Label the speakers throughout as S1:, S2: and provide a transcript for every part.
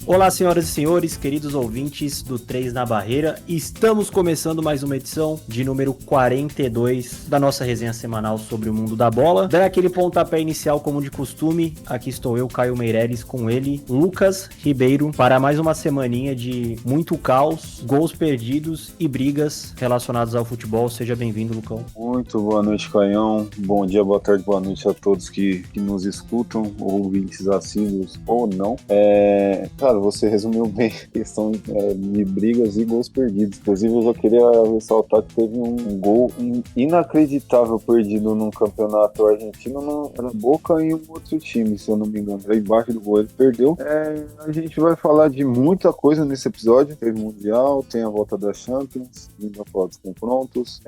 S1: Olá, senhoras e senhores, queridos ouvintes do 3 na Barreira. Estamos começando mais uma edição de número 42 da nossa resenha semanal sobre o mundo da bola. Dando aquele pontapé inicial como de costume, aqui estou eu, Caio Meireles, com ele, Lucas Ribeiro, para mais uma semaninha de muito caos, gols perdidos e brigas relacionadas ao futebol. Seja bem-vindo, Lucão.
S2: Muito boa noite, Caião. Bom dia, boa tarde, boa noite a todos que nos escutam, ouvintes assíduos ou não. Cara, você resumiu bem a questão de brigas e gols perdidos. Inclusive, eu já queria ressaltar que teve um gol inacreditável perdido num campeonato argentino no Boca e um outro time, se eu não me engano. Era embaixo do gol, ele perdeu. A gente vai falar de muita coisa nesse episódio. Teve Mundial, tem a volta da Champions, ainda falar dos confrontos.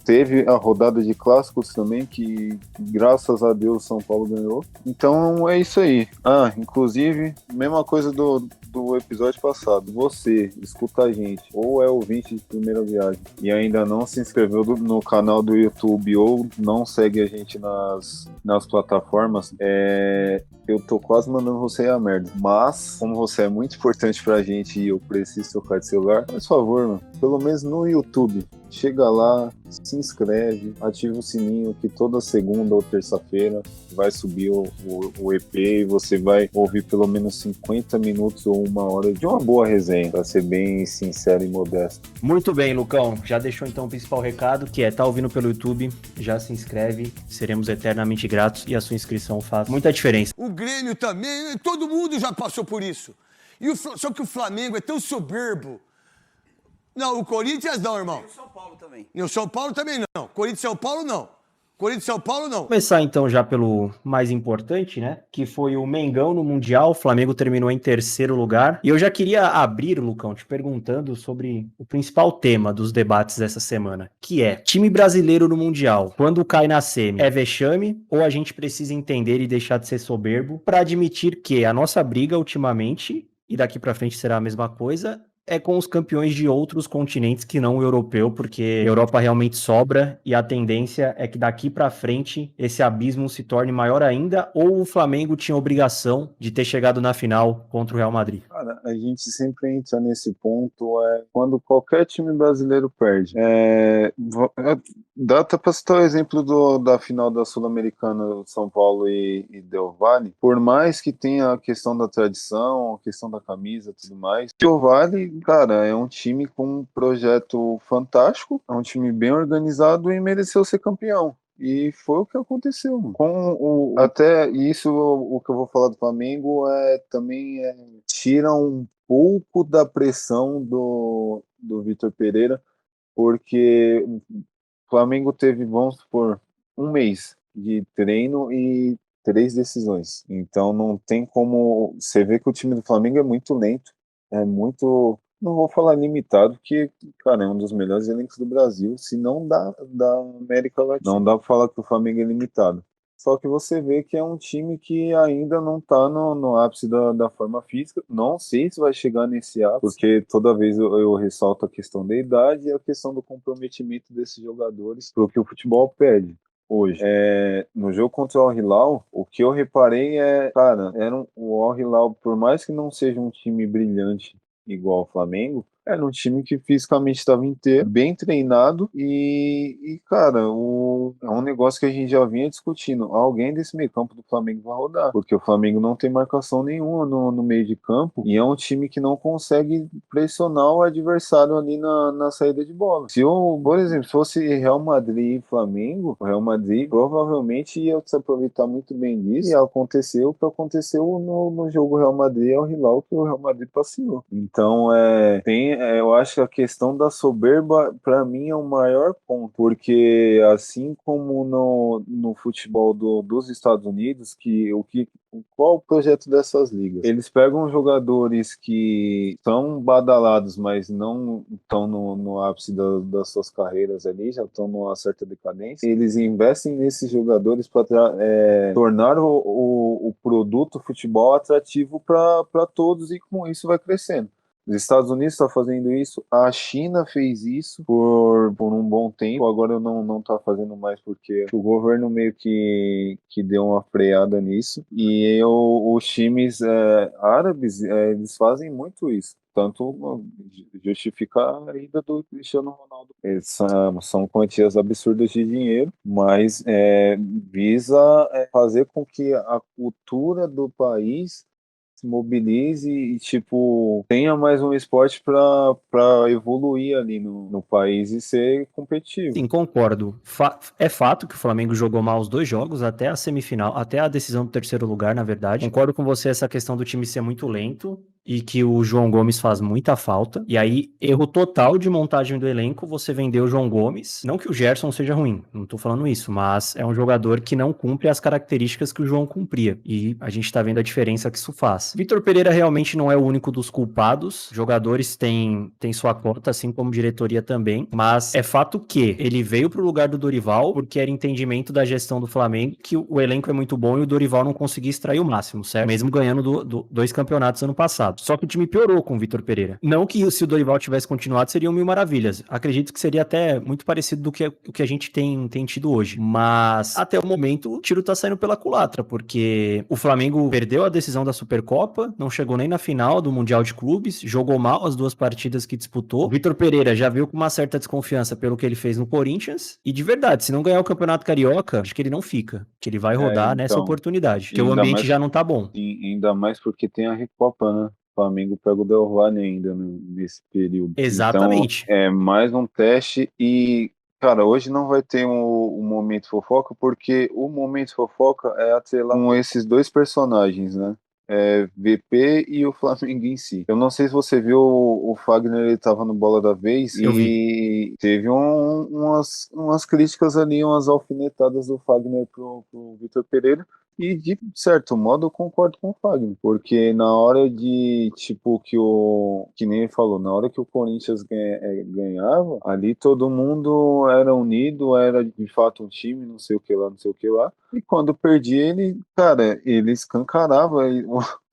S2: Teve a rodada de clássicos também, que graças a Deus São Paulo ganhou. Então é isso aí. Inclusive, mesma coisa do episódio passado. Você escuta a gente ou é ouvinte de primeira viagem e ainda não se inscreveu no canal do YouTube ou não segue a gente nas plataformas, eu tô quase mandando você ir a merda. Mas, como você é muito importante pra gente e eu preciso trocar de celular, faz favor, mano, pelo menos no YouTube, chega lá, se inscreve, ativa o sininho que toda segunda ou terça-feira vai subir o EP e você vai ouvir pelo menos 50 minutos ou uma hora de uma boa resenha, pra ser bem sincero e modesto.
S1: Muito bem, Lucão. Já deixou então o principal recado, que tá ouvindo pelo YouTube, já se inscreve, seremos eternamente gratos e a sua inscrição faz muita diferença.
S3: O Grêmio também, todo mundo já passou por isso. Só que o Flamengo é tão soberbo. Não, o Corinthians não, irmão.
S4: E o São Paulo também.
S3: E o São Paulo também não. Corinthians e São Paulo não. Corinthians e São Paulo não.
S1: Começar então já pelo mais importante, né? Que foi o Mengão no Mundial. O Flamengo terminou em terceiro lugar. E eu já queria abrir, Lucão, te perguntando sobre o principal tema dos debates dessa semana, que é: time brasileiro no Mundial, quando cai na semi, é vexame ou a gente precisa entender e deixar de ser soberbo para admitir que a nossa briga ultimamente, e daqui para frente será a mesma coisa, é com os campeões de outros continentes que não o europeu, porque a Europa realmente sobra e a tendência é que daqui pra frente esse abismo se torne maior ainda, ou o Flamengo tinha obrigação de ter chegado na final contra o Real Madrid?
S2: Cara, a gente sempre entra nesse ponto quando qualquer time brasileiro perde. Dá até para citar o exemplo da final da Sul-Americana, São Paulo e Del Valle. Por mais que tenha a questão da tradição, a questão da camisa e tudo mais, o Del Valle, cara, é um time com um projeto fantástico, é um time bem organizado e mereceu ser campeão. E foi o que aconteceu. Até isso, o que eu vou falar do Flamengo também tira um pouco da pressão do Vitor Pereira, porque o Flamengo teve, vamos supor, um mês de treino e 3 decisões. Então não tem como. Você vê que o time do Flamengo é muito lento, é muito. Não vou falar limitado, porque, cara, é um dos melhores elencos do Brasil, se não da América Latina. Não dá pra falar que o Flamengo é limitado. Só que você vê que é um time que ainda não tá no ápice da forma física. Não sei se vai chegar nesse ápice, porque toda vez eu ressalto a questão da idade e a questão do comprometimento desses jogadores pro que o futebol pede hoje. No jogo contra o Al Hilal, o que eu reparei cara, o Al Hilal, por mais que não seja um time brilhante igual ao Flamengo, era um time que fisicamente estava inteiro, bem treinado e cara, é um negócio que a gente já vinha discutindo. Alguém desse meio campo do Flamengo vai rodar, porque o Flamengo não tem marcação nenhuma no meio de campo e é um time que não consegue pressionar o adversário ali na saída de bola. Por exemplo, se fosse Real Madrid e Flamengo, o Real Madrid provavelmente ia se aproveitar muito bem disso e aconteceu o que aconteceu no jogo Real Madrid ao Hilal, que o Real Madrid passeou. Então, eu acho que a questão da soberba, para mim, é o maior ponto, porque assim como no futebol dos Estados Unidos, qual o projeto dessas ligas? Eles pegam jogadores que são badalados, mas não estão no ápice das suas carreiras ali, já estão numa certa decadência. Eles investem nesses jogadores para tornar o produto futebol atrativo para todos e com isso vai crescendo. Os Estados Unidos está fazendo isso, a China fez isso por um bom tempo, agora não está fazendo mais porque o governo meio que deu uma freada nisso, e os times árabes, eles fazem muito isso. Tanto justificar a ida do Cristiano Ronaldo. São quantias absurdas de dinheiro, mas visa fazer com que a cultura do país se mobilize e, tipo, tenha mais um esporte para evoluir ali no país e ser competitivo.
S1: Sim, concordo. É fato que o Flamengo jogou mal os 2 jogos, até a semifinal, até a decisão do terceiro lugar, na verdade. Concordo com você essa questão do time ser muito lento e que o João Gomes faz muita falta. E aí, erro total de montagem do elenco, você vendeu o João Gomes. Não que o Gerson seja ruim, não tô falando isso, mas é um jogador que não cumpre as características que o João cumpria. E a gente tá vendo a diferença que isso faz. Vitor Pereira realmente não é o único dos culpados. Jogadores têm sua cota, assim como diretoria também. Mas é fato que ele veio pro lugar do Dorival porque era entendimento da gestão do Flamengo que o elenco é muito bom e o Dorival não conseguia extrair o máximo, certo? Mesmo ganhando 2 campeonatos ano passado. Só que o time piorou com o Vitor Pereira. Não que se o Dorival tivesse continuado seriam mil maravilhas. Acredito que seria até muito parecido do que o que a gente tem tido hoje. Mas até o momento o tiro tá saindo pela culatra, porque o Flamengo perdeu a decisão da Supercopa, não chegou nem na final do Mundial de Clubes, jogou mal as 2 partidas que disputou. O Vitor Pereira já veio com uma certa desconfiança pelo que ele fez no Corinthians. E de verdade, se não ganhar o Campeonato Carioca, acho que ele não fica. Que ele vai rodar nessa
S2: Então,
S1: oportunidade. Porque o
S2: ainda
S1: ambiente
S2: mais,
S1: já não tá bom.
S2: ainda mais porque tem a Recopa, né? O Flamengo pega o Del Valle ainda nesse período. Então,
S1: Exatamente.
S2: é mais um teste e, cara, hoje não vai ter o Momento Fofoca, porque o Momento Fofoca é atrelado com esses 2 personagens, né? VP e o Flamengo em si. Eu não sei se você viu o Fagner, ele tava no Bola da Vez
S1: Eu vi.
S2: e teve umas críticas ali, umas alfinetadas do Fagner pro Vitor Pereira. E de certo modo eu concordo com o Fagner, porque na hora de, tipo, que nem ele falou, na hora que o Corinthians ganhava, ali todo mundo era unido, era de fato um time, não sei o que lá, não sei o que lá. E quando perdia, ele escancarava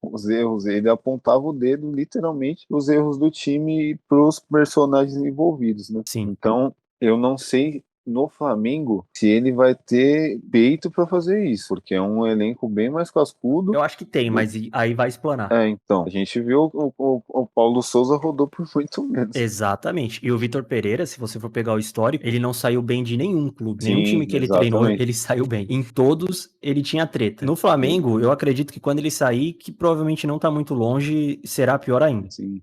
S2: os erros, ele apontava o dedo, literalmente, os erros do time para os personagens envolvidos, né?
S1: Sim.
S2: Então, eu não sei no Flamengo se ele vai ter peito para fazer isso, porque é um elenco bem mais cascudo.
S1: Eu acho que tem, mas aí vai explanar.
S2: Então, a gente viu o Paulo Souza rodou por muito menos.
S1: Exatamente. E o Vitor Pereira, se você for pegar o histórico, ele não saiu bem de nenhum clube. Nenhum
S2: Sim,
S1: time que ele treinou,
S2: exatamente.
S1: ele saiu bem. Em todos, ele tinha treta. No Flamengo, eu acredito que quando ele sair, que provavelmente não tá muito longe, será pior ainda.
S2: Sim.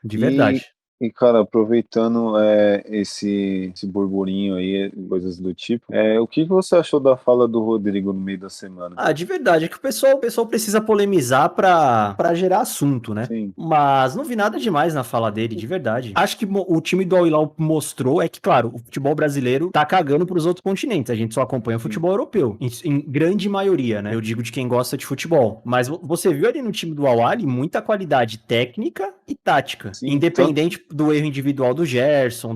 S1: De
S2: E,
S1: verdade.
S2: cara, aproveitando esse burburinho aí, coisas do tipo, o que você achou da fala do Rodrigo no meio da semana?
S1: Ah, de verdade, é que o pessoal precisa polemizar pra gerar assunto, né?
S2: Sim,
S1: Mas não vi nada demais na fala dele, de verdade. Acho que o time do Al Hilal mostrou é que, claro, o futebol brasileiro tá cagando pros outros continentes. A gente só acompanha o futebol europeu, em grande maioria, né? Eu digo de quem gosta de futebol. Mas você viu ali no time do Al Ahly muita qualidade técnica e tática.
S2: sim,
S1: Independente do erro individual do Gerson,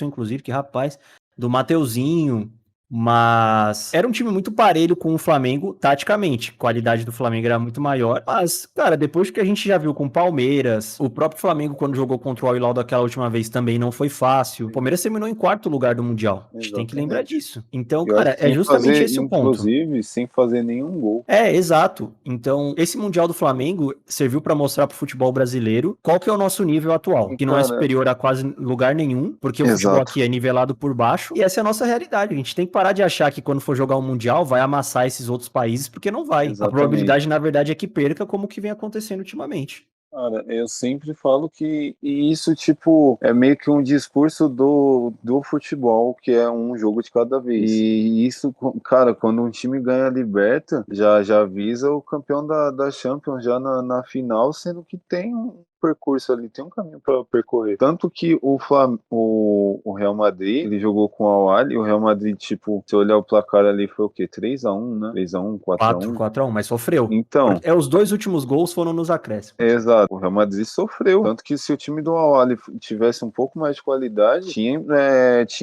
S1: inclusive, que rapaz, do Mateuzinho. Mas era um time muito parelho com o Flamengo, taticamente. A qualidade do Flamengo era muito maior. Mas, cara, depois que a gente já viu com o Palmeiras, o próprio Flamengo, quando jogou contra o Al Hilal daquela última vez, também não foi fácil. O Palmeiras terminou em 4º lugar do Mundial. A gente tem que lembrar
S2: exatamente.
S1: disso. Então,
S2: Eu acho
S1: cara,
S2: que
S1: é
S2: sem
S1: justamente
S2: fazer,
S1: esse o ponto.
S2: inclusive, sem fazer nenhum gol.
S1: Exato. Então, esse Mundial do Flamengo serviu pra mostrar pro futebol brasileiro qual que é o nosso nível atual, que não é
S2: Cara,
S1: superior a quase lugar nenhum, porque o futebol
S2: exato.
S1: aqui é nivelado por baixo, e essa é a nossa realidade. A gente tem que parar de achar que quando for jogar um Mundial vai amassar esses outros países, porque não vai. A
S2: Exatamente.
S1: probabilidade, na verdade, é que perca, como que vem acontecendo ultimamente.
S2: Cara, eu sempre falo que isso, tipo, é meio que um discurso do futebol, que é um jogo de cada vez. E isso, cara, quando um time ganha a Liberta, já avisa o campeão da Champions já na final, sendo que tem um percurso ali, tem um caminho para percorrer. Tanto que o Real Madrid, ele jogou com o Al Ahly, o Real Madrid, tipo, se olhar o placar ali, foi o quê? 3-1, né? 3-1,
S1: 4,
S2: 4-1.
S1: 4 a 1, mas sofreu.
S2: Então,
S1: Os 2 últimos gols foram nos acréscimos.
S2: exato. O Real Madrid sofreu. Tanto que se o time do Al Ahly tivesse um pouco mais de qualidade, tinha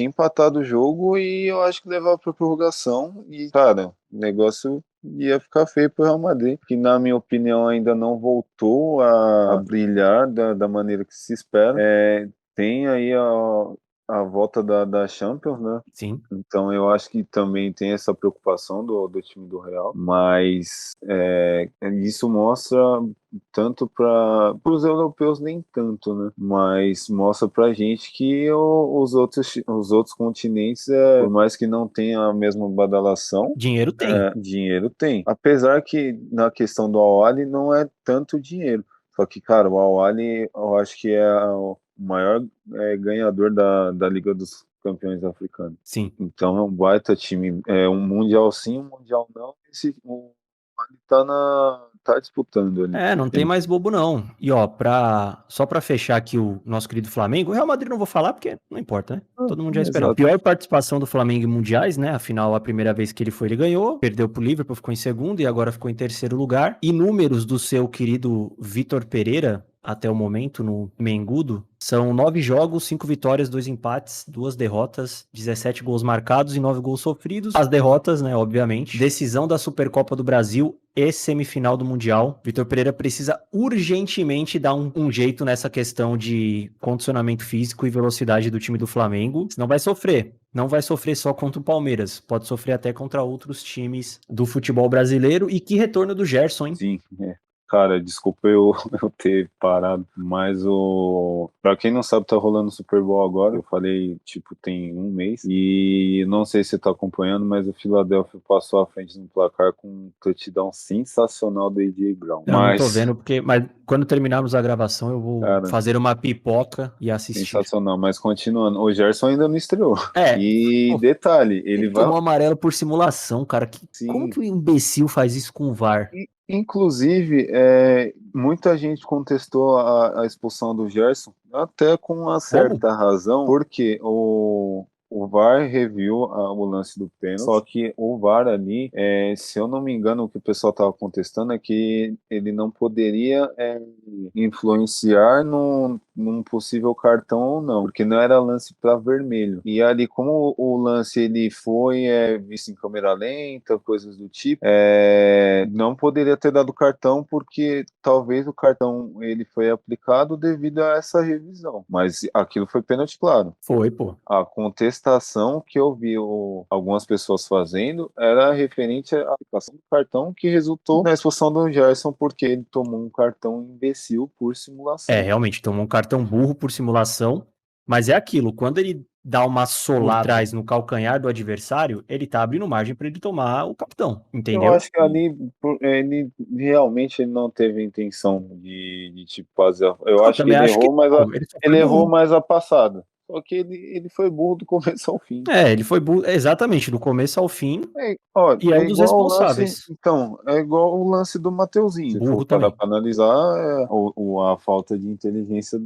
S2: empatado o jogo e eu acho que levava pra prorrogação. E, cara, o negócio ia ficar feio pro Real Madrid, que na minha opinião ainda não voltou a brilhar da maneira que se espera. Tem aí a volta da Champions, né?
S1: Sim.
S2: Então eu acho que também tem essa preocupação do time do Real, mas isso mostra tanto para os europeus nem tanto, né? Mas mostra pra gente que os outros continentes, por mais que não tenha a mesma badalação,
S1: Dinheiro tem.
S2: dinheiro tem. Apesar que na questão do Al-Ahly não é tanto dinheiro. Só que, cara, o Al-Ahly eu acho que é o maior ganhador da Liga dos Campeões Africanos.
S1: Sim.
S2: Então é um baita time. É um Mundial sim, um Mundial não. O Al-Ahly tá disputando ali.
S1: Não tem mais bobo não. E ó, só pra fechar aqui o nosso querido Flamengo, o Real Madrid não vou falar porque não importa, né? Todo mundo já esperou.
S2: Exato.
S1: Pior participação do Flamengo em mundiais, né? Afinal, a primeira vez que ele foi, ele ganhou. Perdeu pro Liverpool, ficou em segundo e agora ficou em terceiro lugar. E números do seu querido Vitor Pereira, até o momento, no Mengudo, são 9 jogos, 5 vitórias, 2 empates, 2 derrotas, 17 gols marcados e 9 gols sofridos. As derrotas, né, obviamente. Decisão da Supercopa do Brasil e semifinal do Mundial. Vitor Pereira precisa urgentemente dar um jeito nessa questão de condicionamento físico e velocidade do time do Flamengo, senão vai sofrer. Não vai sofrer só contra o Palmeiras, pode sofrer até contra outros times do futebol brasileiro. E que retorno do Gerson, hein?
S2: Sim, Cara, desculpa eu ter parado, mas pra quem não sabe, tá rolando o Super Bowl agora. Eu falei, tipo, tem um mês. E não sei se você tá acompanhando, mas o Philadelphia passou à frente no placar com um touchdown sensacional do A.J. Brown.
S1: Não tô vendo, mas quando terminarmos a gravação eu vou fazer uma pipoca e assistir.
S2: Sensacional, mas continuando, o Gerson ainda não estreou. E detalhe, ele vai...
S1: tomou amarelo por simulação, cara. Como que o imbecil faz isso com o VAR?
S2: Inclusive, muita gente contestou a expulsão do Gerson, até com uma certa razão, porque o VAR reviu o lance do pênalti, só que o VAR ali, se eu não me engano, o que o pessoal estava contestando é que ele não poderia influenciar num possível cartão ou não, porque não era lance para vermelho. E ali, como o lance ele foi visto em câmera lenta, coisas do tipo, não poderia ter dado cartão, porque talvez o cartão ele foi aplicado devido a essa revisão. Mas aquilo foi pênalti, claro.
S1: Foi, pô.
S2: A contestação que eu vi algumas pessoas fazendo era referente à aplicação do cartão que resultou na expulsão do Gerson, porque ele tomou um cartão imbecil por simulação.
S1: Realmente, tomou um cartão burro por simulação, mas é aquilo, quando ele dá uma solada atrás no calcanhar do adversário, ele tá abrindo margem para ele tomar o capitão, entendeu?
S2: Eu acho que ali ele realmente ele não teve intenção de tipo fazer. Eu acho que ele errou, ele errou mais a passada. Só que ele foi burro do começo ao fim.
S1: Ele foi burro, exatamente, do começo ao fim. E é um dos responsáveis.
S2: Então, é igual o lance do Mateuzinho.
S1: Burro
S2: Se for
S1: também.
S2: para analisar, a falta de inteligência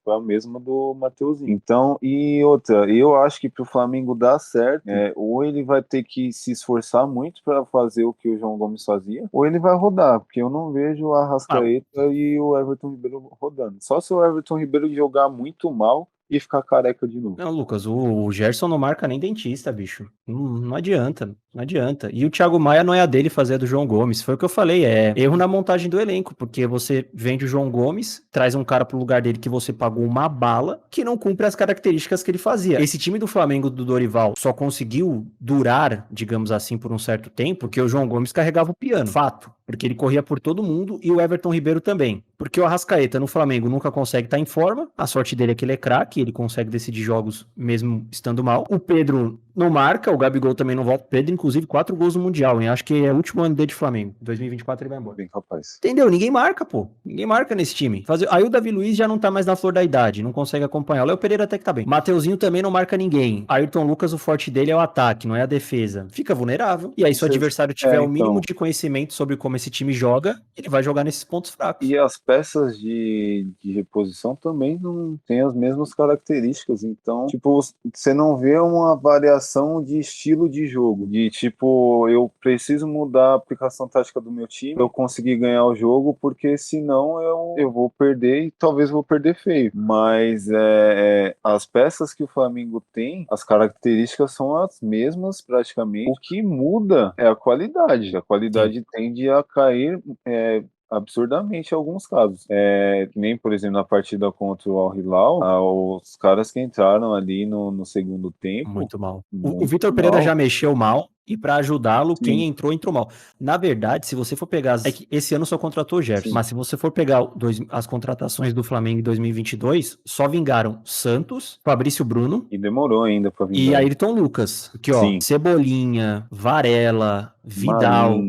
S2: foi a mesma do Mateuzinho. Então, e outra, eu acho que para o Flamengo dar certo, ou ele vai ter que se esforçar muito para fazer o que o João Gomes fazia, ou ele vai rodar, porque eu não vejo a Arrascaeta e o Everton Ribeiro rodando. Só se o Everton Ribeiro jogar muito mal e ficar careca de novo.
S1: Não, Lucas, o Gerson não marca nem dentista, bicho. Não adianta, não adianta. E o Thiago Maia não é a dele fazer a do João Gomes. Foi o que eu falei, erro na montagem do elenco, porque você vende o João Gomes, traz um cara pro lugar dele que você pagou uma bala, que não cumpre as características que ele fazia. Esse time do Flamengo do Dorival só conseguiu durar, digamos assim, por um certo tempo, porque o João Gomes carregava o piano. Fato. Porque ele corria por todo mundo e o Everton Ribeiro também. Porque o Arrascaeta no Flamengo nunca consegue estar em forma, a sorte dele é que ele é craque, ele consegue decidir jogos mesmo estando mal. O Pedro não marca, o Gabigol também não volta. O Pedro, inclusive, 4 gols no Mundial, hein? Acho que é o último ano dele de Flamengo. 2024 ele vai embora.
S2: Bem capaz.
S1: Entendeu? Ninguém marca, pô. Ninguém marca nesse time. Aí o Davi Luiz já não tá mais na flor da idade, não consegue acompanhar. O Léo Pereira até que tá bem. Mateuzinho também não marca ninguém. Ayrton Lucas, o forte dele é o ataque, não é a defesa. Fica vulnerável. E aí, se o adversário tiver o mínimo de conhecimento sobre como esse time joga, ele vai jogar nesses pontos fracos.
S2: E as peças de reposição também não têm as mesmas características características. Então, tipo, você não vê uma variação de estilo de jogo. De tipo, eu preciso mudar a aplicação tática do meu time pra eu conseguir ganhar o jogo, porque senão eu vou perder e talvez vou perder feio. Mas as peças que o Flamengo tem, as características são as mesmas praticamente. O que muda é a qualidade. A qualidade tende a cair absurdamente em alguns casos. Que nem, por exemplo, na partida contra o Al Hilal, os caras que entraram ali no segundo tempo.
S1: Muito mal. O
S2: muito
S1: Vitor Pereira
S2: mal.
S1: já mexeu mal. E pra ajudá-lo,
S2: Sim.
S1: quem entrou mal. Na verdade, se você for pegar... É que esse ano só contratou o Gerson.
S2: Sim.
S1: Mas se você for pegar as contratações do Flamengo em 2022, só vingaram Santos, Fabrício Bruno
S2: E demorou ainda pra
S1: e
S2: vingar.
S1: Ayrton Lucas. Aqui, ó.
S2: Sim.
S1: Cebolinha, Varela, Vidal...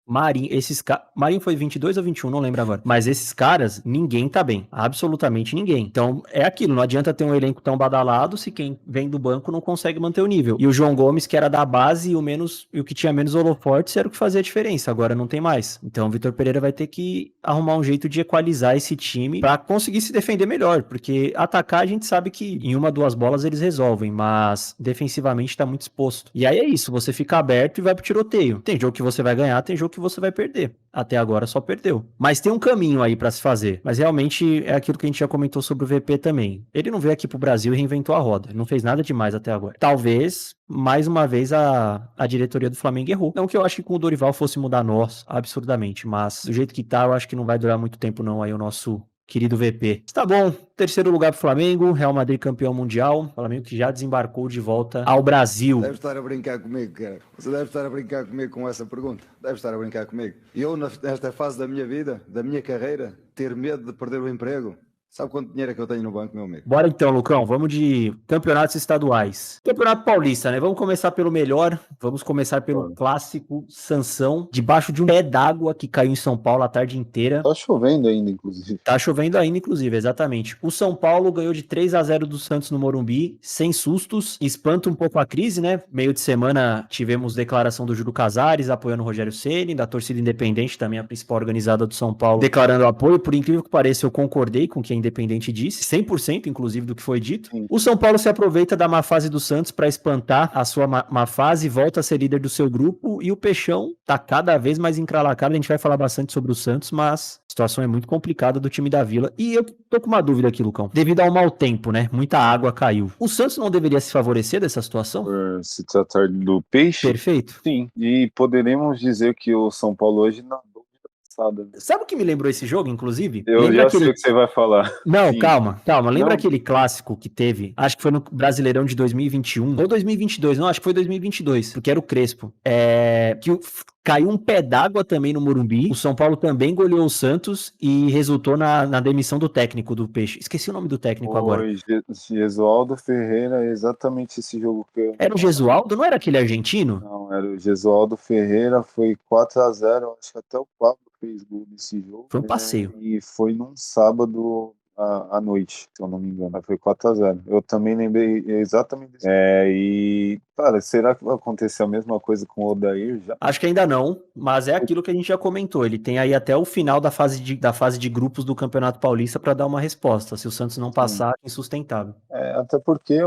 S2: Marinho.
S1: esses caras. Marinho foi 22 ou 21, não lembro agora. Mas esses caras, ninguém tá bem. Absolutamente ninguém. Então, é aquilo. Não adianta ter um elenco tão badalado se quem vem do banco não consegue manter o nível. E o João Gomes, que era da base e o que tinha menos holofortes, era o que fazia a diferença. Agora não tem mais. Então, o Vitor Pereira vai ter que arrumar um jeito de equalizar esse time pra conseguir se defender melhor. Porque atacar, a gente sabe que em 1, 2 bolas eles resolvem. Mas defensivamente tá muito exposto. E aí é isso. Você fica aberto e vai pro tiroteio. Tem jogo que você vai ganhar, tem jogo que você vai perder. Até agora só perdeu. Mas tem um caminho aí pra se fazer. Mas realmente é aquilo que a gente já comentou sobre o VP também. Ele não veio aqui pro Brasil e reinventou a roda. Ele não fez nada demais até agora. Talvez, mais uma vez, a diretoria do Flamengo errou. Não que eu acho que com o Dorival fosse mudar nós absurdamente, mas do jeito que tá, eu acho que não vai durar muito tempo não aí o nosso querido VP. Tá bom, terceiro lugar pro Flamengo, Real Madrid campeão mundial, Flamengo que já desembarcou de volta ao Brasil.
S4: Deve estar a brincar comigo, cara. Você deve estar a brincar comigo com essa pergunta. Deve estar a brincar comigo. E eu, nesta fase da minha vida, da minha carreira, ter medo de perder o emprego. Sabe quanto dinheiro é que eu tenho no banco, meu amigo?
S1: Bora então, Lucão, vamos de campeonatos estaduais. Campeonato Paulista, né? Vamos começar pelo melhor, vamos começar pelo clássico Sansão, debaixo de um pé d'água que caiu em São Paulo a tarde inteira.
S2: Tá chovendo ainda, inclusive.
S1: Tá chovendo ainda, inclusive, exatamente. O São Paulo ganhou de 3-0 do Santos no Morumbi, sem sustos, espanta um pouco a crise, né? Meio de semana tivemos declaração do Júlio Casares apoiando o Rogério Ceni, da torcida independente, também a principal organizada do São Paulo, declarando apoio. Por incrível que pareça, eu concordei com o que a Independente disse, 100% inclusive do que foi dito.
S2: Sim.
S1: O São Paulo se aproveita da má fase do Santos para espantar a sua má fase, volta a ser líder do seu grupo e o Peixão tá cada vez mais encralacado. A gente vai falar bastante sobre o Santos, mas a situação é muito complicada do time da Vila. E eu tô com uma dúvida aqui, Lucão. Devido ao mau tempo, né? Muita água caiu. O Santos não deveria se favorecer dessa situação?
S2: Por se tratar do Peixe,
S1: Perfeito.
S2: sim. E poderemos dizer que o São Paulo hoje nadou de braçada, né?
S1: Sabe o que me lembrou esse jogo, inclusive?
S2: Eu
S1: Lembra
S2: já
S1: aquele...
S2: sei o que você vai falar.
S1: Não,
S2: Sim.
S1: calma. Lembra
S2: Não.
S1: aquele clássico que teve? Acho que foi no Brasileirão de 2021 ou 2022. Não, acho que foi 2022, porque era o Crespo. Caiu um pé d'água também no Morumbi. O São Paulo também goleou o Santos e resultou na demissão do técnico do Peixe. Esqueci o nome do técnico agora.
S2: Foi Gesualdo Ferreira, exatamente esse jogo que eu...
S1: Era o Gesualdo? Não era aquele argentino?
S2: Não, era o Gesualdo Ferreira, foi 4-0, acho que até o Pablo fez gol nesse jogo.
S1: Foi um passeio.
S2: E foi num sábado à noite, se eu não me engano. Mas foi 4-0. Eu também lembrei exatamente disso. E, cara, será que vai acontecer a mesma coisa com o Odair já?
S1: Acho que ainda não, mas é aquilo que a gente já comentou. Ele tem aí até o final da fase de grupos do Campeonato Paulista para dar uma resposta. Se o Santos não passar, é insustentável.
S2: Até porque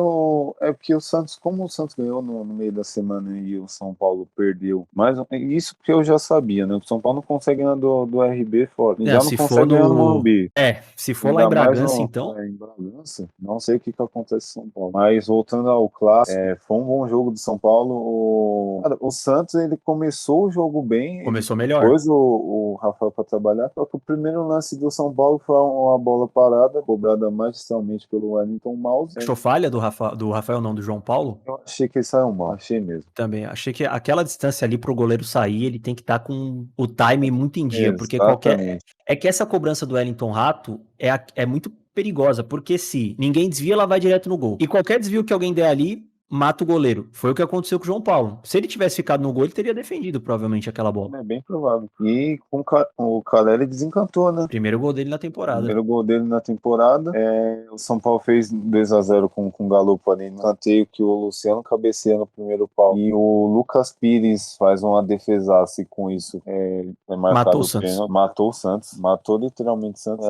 S2: porque o Santos, como o Santos ganhou no meio da semana e o São Paulo perdeu, mas isso que eu já sabia, né? O São Paulo não consegue ganhar do RB fora. Já não consegue ganhar no Morumbi.
S1: Se for lá em Bragança, então.
S2: Em Bragança, não sei o que acontece em São Paulo. Mas voltando ao clássico, foi um bom jogo do São Paulo. O Santos, ele começou o jogo bem.
S1: Começou melhor.
S2: Depois o Rafael para trabalhar. Só que o primeiro lance do São Paulo foi uma bola parada, cobrada magistralmente pelo Wellington Mouse.
S1: Achou falha do Rafael, não, do João Paulo?
S2: Eu achei que ele saiu mal, achei mesmo.
S1: Também, achei que aquela distância ali pro goleiro sair, ele tem que estar com o time muito em dia, porque é que essa cobrança do Wellington Rato é muito perigosa, porque se ninguém desvia, ela vai direto no gol. E qualquer desvio que alguém der ali, mata o goleiro. Foi o que aconteceu com o João Paulo. Se ele tivesse ficado no gol, ele teria defendido provavelmente aquela bola.
S2: É bem provável. E com o Caleri desencantou, né?
S1: Primeiro gol dele na temporada.
S2: Primeiro gol dele na temporada. O São Paulo fez 2-0 com o Galopo ali no canteio, que o Luciano cabeceia no primeiro pau. E o Lucas Pires faz uma defesaça e com isso é marcado
S1: Matou o
S2: o
S1: Santos.
S2: pênalti. Matou o Santos. Matou literalmente o Santos.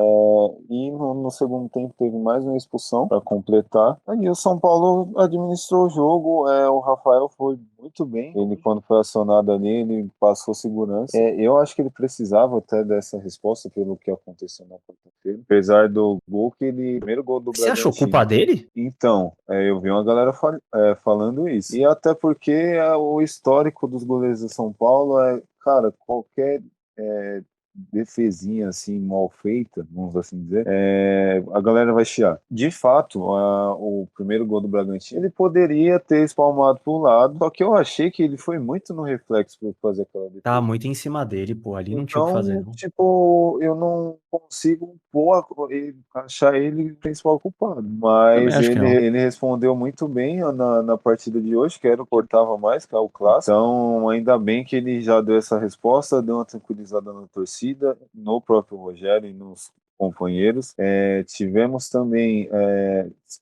S2: E no segundo tempo teve mais uma expulsão para completar. Aí o São Paulo administrou o jogo. O Rafael foi muito bem. Ele, quando foi acionado ali, ele passou segurança. Eu acho que ele precisava até dessa resposta pelo que aconteceu na quarta-feira. Apesar do gol que ele... Primeiro gol do
S1: Você achou
S2: Bragantino.
S1: culpa dele?
S2: Então, eu vi uma galera falando isso. E até porque o histórico dos goleiros do São Paulo cara, qualquer defesinha assim mal feita, vamos assim dizer, a galera vai chiar. De fato, o primeiro gol do Bragantino, ele poderia ter espalmado para o lado, só que eu achei que ele foi muito no reflexo para fazer aquela defesa.
S1: Tava muito em cima dele, pô. Ali não tinha o que fazer,
S2: Então,
S1: não.
S2: tipo, eu não consigo achar ele o principal culpado.
S1: Também
S2: Mas
S1: acho que não.
S2: ele respondeu muito bem na partida de hoje, que era o que importava mais, que é o clássico. Então, ainda bem que ele já deu essa resposta, deu uma tranquilizada na torcida, no próprio Rogério e nos companheiros. Tivemos também,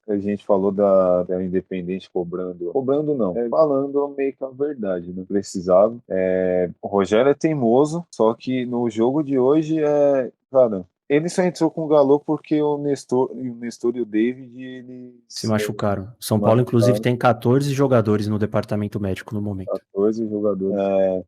S2: a gente falou da Independente cobrando não, falando meio que a verdade, não precisava. O Rogério é teimoso, só que no jogo de hoje, cara, ele só entrou com o Galo porque o Nestor e o David, eles
S1: Se machucaram. São Paulo,
S2: machucaram.
S1: inclusive, tem 14 jogadores no departamento médico no momento.
S2: 14 jogadores.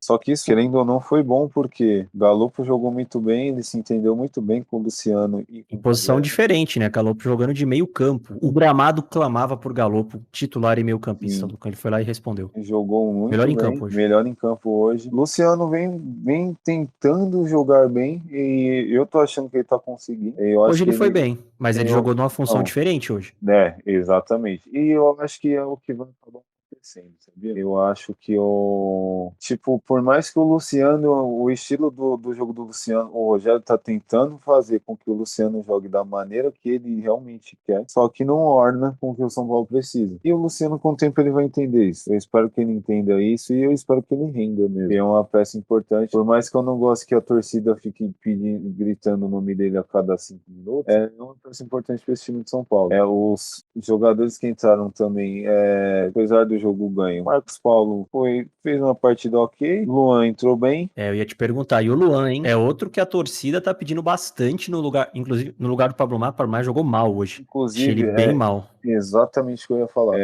S2: Só que isso, querendo ou não, foi bom porque o Galopo jogou muito bem, ele se entendeu muito bem com o Luciano e com
S1: Em
S2: o
S1: posição
S2: Rogério.
S1: diferente, né? Galopo jogando de meio campo. O gramado clamava por Galopo, titular e meio campista.
S2: Sim.
S1: Ele foi lá e respondeu.
S2: Jogou muito
S1: Melhor em
S2: bem,
S1: campo hoje.
S2: melhor em campo hoje. Luciano vem tentando jogar bem e eu tô achando que ele tá conseguindo. Eu acho
S1: Hoje
S2: que
S1: ele foi bem, mas ele jogou numa função
S2: não,
S1: diferente hoje.
S2: exatamente. E eu acho que é o que vai acabar acontecendo, sabia? Eu acho que tipo, por mais que o Luciano, o estilo do jogo do Luciano, o Rogério tá tentando fazer com que o Luciano jogue da maneira que ele realmente quer, só que não orna com o que o São Paulo precisa. E o Luciano, com o tempo, ele vai entender isso. Eu espero que ele entenda isso e eu espero que ele renda mesmo. É uma peça importante. Por mais que eu não goste que a torcida fique gritando o nome dele a cada 5 minutos, é uma peça importante para esse time de São Paulo. Os jogadores que entraram também, apesar do jogo ganho, Marcos Paulo fez uma partida ok, Luan entrou bem.
S1: Eu ia te perguntar, e o Luan, hein? É outro que a torcida tá pedindo bastante no lugar, inclusive no lugar do Pablo Mar. Pablo Mar jogou mal hoje. Achei ele
S2: Inclusive,
S1: bem mal.
S2: exatamente o que eu ia falar.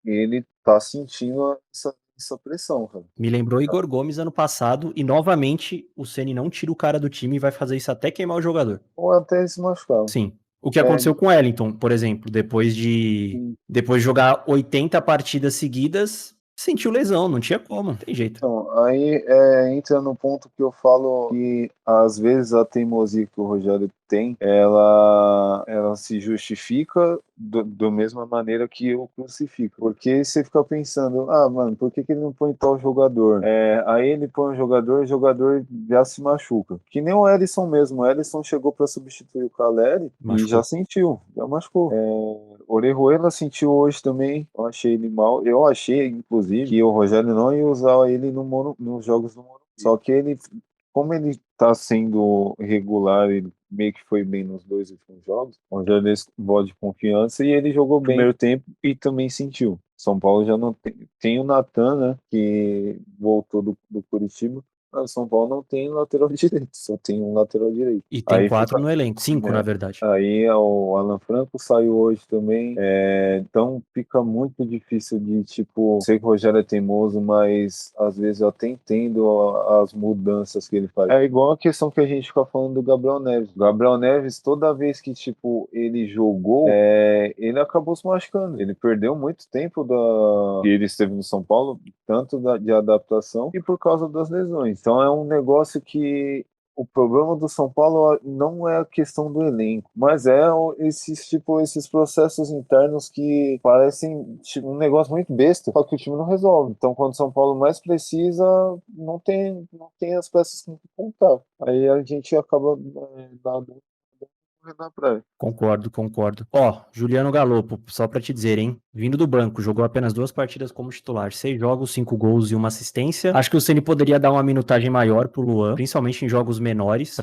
S2: Ele tá sentindo essa pressão, cara.
S1: Me lembrou Igor Gomes ano passado, e novamente o Ceni não tira o cara do time e vai fazer isso até queimar o jogador.
S2: Ou até se machucar.
S1: Sim. O que aconteceu com o Wellington, por exemplo, depois de jogar 80 partidas seguidas, sentiu lesão, não tinha como, não tem jeito.
S2: Então, aí entra no ponto que eu falo que às vezes a teimosia que o Rogério tem, ela se justifica da mesma maneira que eu crucifico. Porque você fica pensando, mano, por que ele não põe tal jogador? Aí ele põe o jogador já se machuca. Que nem o Erisson mesmo. O Erisson chegou para substituir o Caleri e já sentiu, já machucou. Orejuela sentiu hoje também, eu achei ele mal. Eu achei, inclusive, que o Rogério não ia usar ele nos jogos do Morumbi. Só que ele, como ele tá sendo regular, ele meio que foi bem nos 2 últimos jogos, o Rogério deu voto de confiança e ele jogou bem no primeiro tempo e também sentiu. São Paulo já não tem o Natan, né, que voltou do Curitiba. O São Paulo não tem lateral direito, só tem um lateral direito.
S1: E tem 4 no elenco, 5 na verdade.
S2: Aí o Alan Franco saiu hoje também, então fica muito difícil de, tipo, sei que o Rogério é teimoso, mas às vezes eu até entendo as mudanças que ele faz. É igual a questão que a gente fica falando do Gabriel Neves. O Gabriel Neves, toda vez que, tipo, ele jogou, ele acabou se machucando. Ele perdeu muito tempo que ele esteve no São Paulo, tanto de adaptação e por causa das lesões. Então é um negócio que o problema do São Paulo não é a questão do elenco, mas esses processos internos que parecem tipo, um negócio muito besta, só que o time não resolve. Então, quando o São Paulo mais precisa, não tem as peças com que contar. Aí a gente acaba dando na praia.
S1: Concordo. Juliano Galopo, só pra te dizer, hein? vindo do banco, jogou apenas 2 partidas como titular, 6 jogos, 5 gols e 1 assistência. Acho que o Ceni poderia dar uma minutagem maior pro Luan, principalmente em jogos menores.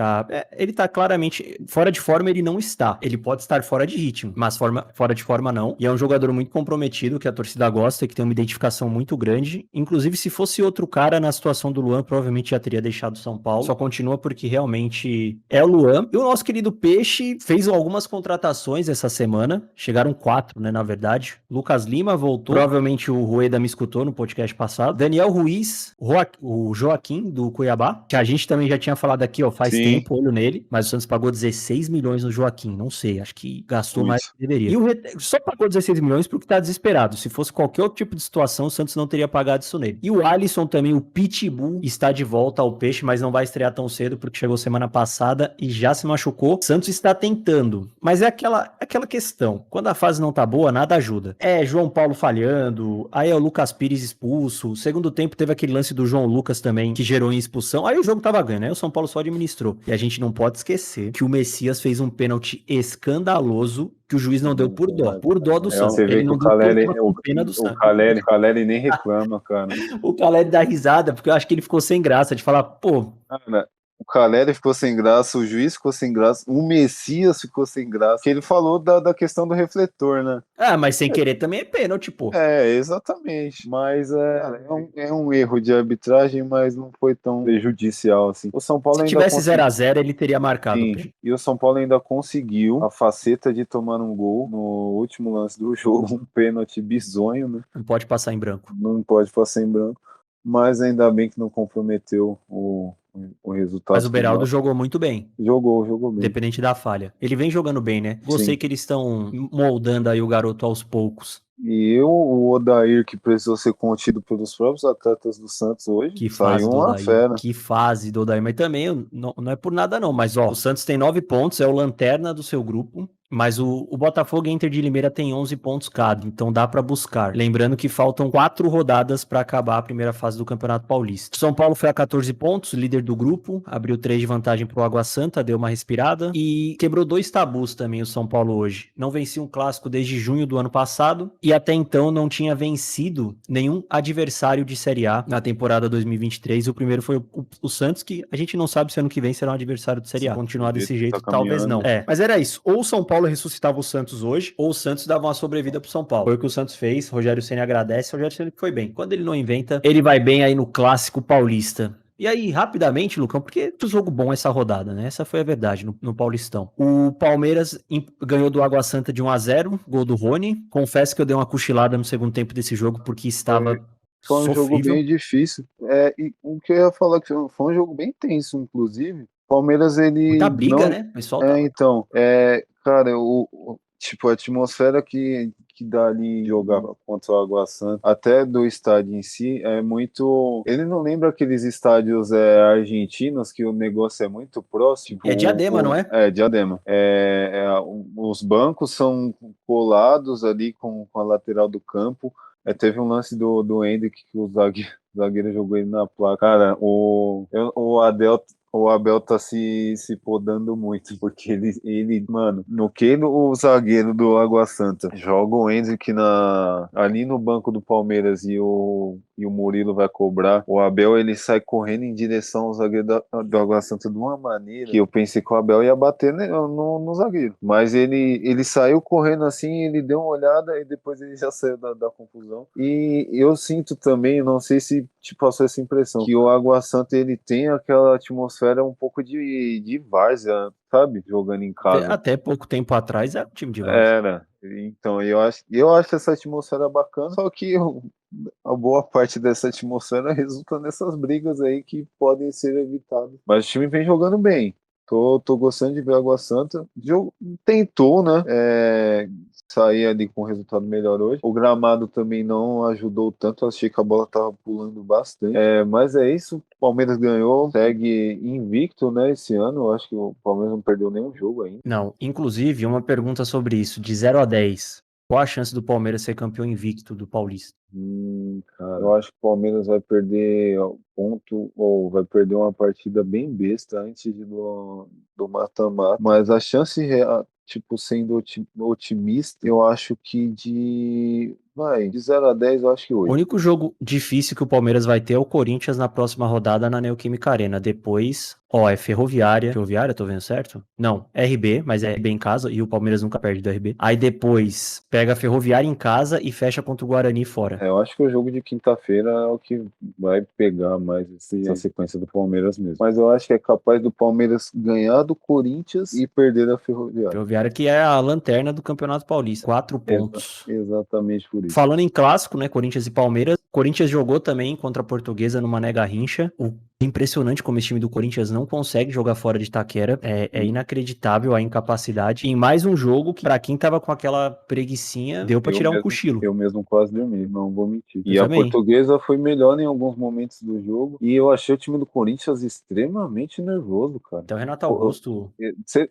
S1: Ele tá claramente fora de forma, ele não está. Ele pode estar fora de ritmo, mas fora de forma não. E é um jogador muito comprometido, que a torcida gosta, que tem uma identificação muito grande. Inclusive, se fosse outro cara na situação do Luan, provavelmente já teria deixado o São Paulo. Só continua porque realmente é o Luan. E o nosso querido Peixe fez algumas contratações essa semana. Chegaram 4, né, na verdade. Lucas Lima voltou. Provavelmente o Rueda me escutou no podcast passado. Daniel Ruiz, o Joaquim do Cuiabá, que a gente também já tinha falado aqui, ó, faz tempo, olho nele, mas o Santos pagou 16 milhões no Joaquim, não sei, acho que gastou mais do que deveria. E só pagou 16 milhões porque tá desesperado. Se fosse qualquer outro tipo de situação, o Santos não teria pagado isso nele. E o Alisson também, o Pitbull, está de volta ao Peixe, mas não vai estrear tão cedo porque chegou semana passada e já se machucou. O Santos está tentando, mas é aquela questão. Quando a fase não tá boa, nada ajuda. É João Paulo falhando, aí é o Lucas Pires expulso. Segundo tempo teve aquele lance do João Lucas também, que gerou em expulsão. Aí o jogo tava ganho, né? O São Paulo só administrou. E a gente não pode esquecer que o Messias fez um pênalti escandaloso que o juiz não deu por dó do Santos.
S2: Você vê
S1: Ele
S2: que
S1: não
S2: o
S1: deu
S2: Caleri,
S1: por pena do Santos.
S2: o Caleri nem reclama, cara.
S1: O Caleri dá risada, porque eu acho que ele ficou sem graça de falar, pô,
S2: Cara, o Caleri ficou sem graça, o juiz ficou sem graça, o Messias ficou sem graça. Que ele falou da questão do refletor, né?
S1: mas sem querer também é pênalti, pô.
S2: Exatamente. Mas é um erro de arbitragem, mas não foi tão prejudicial assim. O São Paulo
S1: Se
S2: ainda
S1: tivesse
S2: conseguiu.
S1: 0x0, ele teria marcado o
S2: Sim,
S1: pênalti.
S2: e o São Paulo ainda conseguiu a faceta de tomar um gol no último lance do jogo, um pênalti bizonho, né?
S1: Não pode passar em branco.
S2: Não pode passar em branco, mas ainda bem que não comprometeu o resultado.
S1: Mas o Beraldo jogou muito bem.
S2: Jogou bem.
S1: Independente da falha. Ele vem jogando bem, né? Gostei
S2: Sim.
S1: que eles estão moldando aí o garoto aos poucos.
S2: E o Odair, que precisou ser contido pelos próprios atletas do Santos hoje,
S1: Que fase
S2: saiu
S1: do
S2: uma
S1: Odair.
S2: fera.
S1: Que fase do Odair. Mas também não é por nada não. Mas ó, o Santos tem 9 pontos, é o lanterna do seu grupo. Mas o Botafogo e Inter de Limeira tem 11 pontos cada, então dá pra buscar. Lembrando que faltam 4 rodadas pra acabar a primeira fase do Campeonato Paulista. São Paulo foi a 14 pontos, líder do grupo, abriu 3 de vantagem pro Água Santa, deu uma respirada e quebrou 2 tabus também o São Paulo hoje. Não vencia um clássico desde junho do ano passado e até então não tinha vencido nenhum adversário de Série A na temporada 2023. O primeiro foi o Santos, que a gente não sabe se ano que vem será um adversário de Série A. Continuar desse jeito, talvez não. Mas era isso. Ou o São Paulo ressuscitava o Santos hoje, ou o Santos dava uma sobrevida pro São Paulo. Foi o que o Santos fez, Rogério Ceni agradece, Rogério Ceni foi bem. Quando ele não inventa, ele vai bem aí no Clássico Paulista. E aí, rapidamente, Lucão, porque que jogo bom essa rodada, né? Essa foi a verdade no Paulistão. O Palmeiras ganhou do Água Santa de 1x0, gol do Rony. Confesso que eu dei uma cochilada no segundo tempo desse jogo, porque estava
S2: Foi um
S1: sofrível.
S2: jogo bem difícil. E o que eu ia falar, que foi um jogo bem tenso, inclusive. Palmeiras, ele
S1: Muita briga,
S2: não...
S1: né? O pessoal
S2: cara, tipo, a atmosfera que dá ali jogar contra o Água Santa, até do estádio em si, é muito... Ele não lembra aqueles estádios argentinos, que o negócio é muito próximo.
S1: É Diadema, não é?
S2: É, Diadema. Os bancos são colados ali com a lateral do campo. Teve um lance do Hendrick que o zagueiro jogou ele na placa. Cara, o Abel tá se podando muito, porque ele, mano, no que o zagueiro do Água Santa joga o Hendrick ali no banco do Palmeiras e o Murilo vai cobrar, o Abel, ele sai correndo em direção ao zagueiro do Água Santa de uma maneira que eu pensei que o Abel ia bater no zagueiro, mas ele saiu correndo assim, ele deu uma olhada e depois ele já saiu da confusão. E eu sinto também, não sei se te passou essa impressão, que o Água Santa, ele tem aquela atmosfera um pouco de várzea, sabe? Jogando em casa.
S1: Até pouco tempo atrás era um time de várzea.
S2: Era. Então, eu acho essa atmosfera bacana, só que a boa parte dessa atmosfera resulta nessas brigas aí que podem ser evitadas. Mas o time vem jogando bem. Tô gostando de ver o Água Santa. Tentou, né? Sair ali com um resultado melhor hoje. O gramado também não ajudou tanto. Eu achei que a bola tava pulando bastante. Mas é isso. O Palmeiras ganhou. Segue invicto, né? Esse ano. Eu acho que o Palmeiras não perdeu nenhum jogo ainda.
S1: Não. Inclusive, uma pergunta sobre isso. De 0 a 10, qual a chance do Palmeiras ser campeão invicto do Paulista?
S2: Cara, eu acho que o Palmeiras vai perder ponto, ou vai perder uma partida bem besta antes do mata-mata. Mas a chance real, tipo, sendo otimista, eu acho que de 0 a 10, eu acho que
S1: O
S2: 8.
S1: único jogo difícil que o Palmeiras vai ter é o Corinthians na próxima rodada na Neoquímica Arena. Depois, é Ferroviária. Ferroviária, tô vendo certo? Não, RB, mas é RB em casa e o Palmeiras nunca perde do RB. Aí depois, pega a Ferroviária em casa e fecha contra o Guarani fora.
S2: Eu acho que o jogo de quinta-feira é o que vai pegar mais essa sequência do Palmeiras mesmo. Mas eu acho que é capaz do Palmeiras ganhar do Corinthians e perder da Ferroviária.
S1: Ferroviária que é a lanterna do Campeonato Paulista. 4 pontos.
S2: Exatamente por isso.
S1: Falando em clássico, né, Corinthians e Palmeiras, Corinthians jogou também contra a Portuguesa numa Nega Rincha. Impressionante como esse time do Corinthians não consegue jogar fora de Itaquera. É inacreditável a incapacidade. Em mais um jogo que, pra quem tava com aquela preguicinha, deu pra tirar um cochilo.
S2: Eu mesmo quase dormi, não vou mentir.
S1: Eu
S2: E
S1: também.
S2: a Portuguesa foi melhor em alguns momentos do jogo. E eu achei o time do Corinthians extremamente nervoso, cara.
S1: Então, Renato Augusto...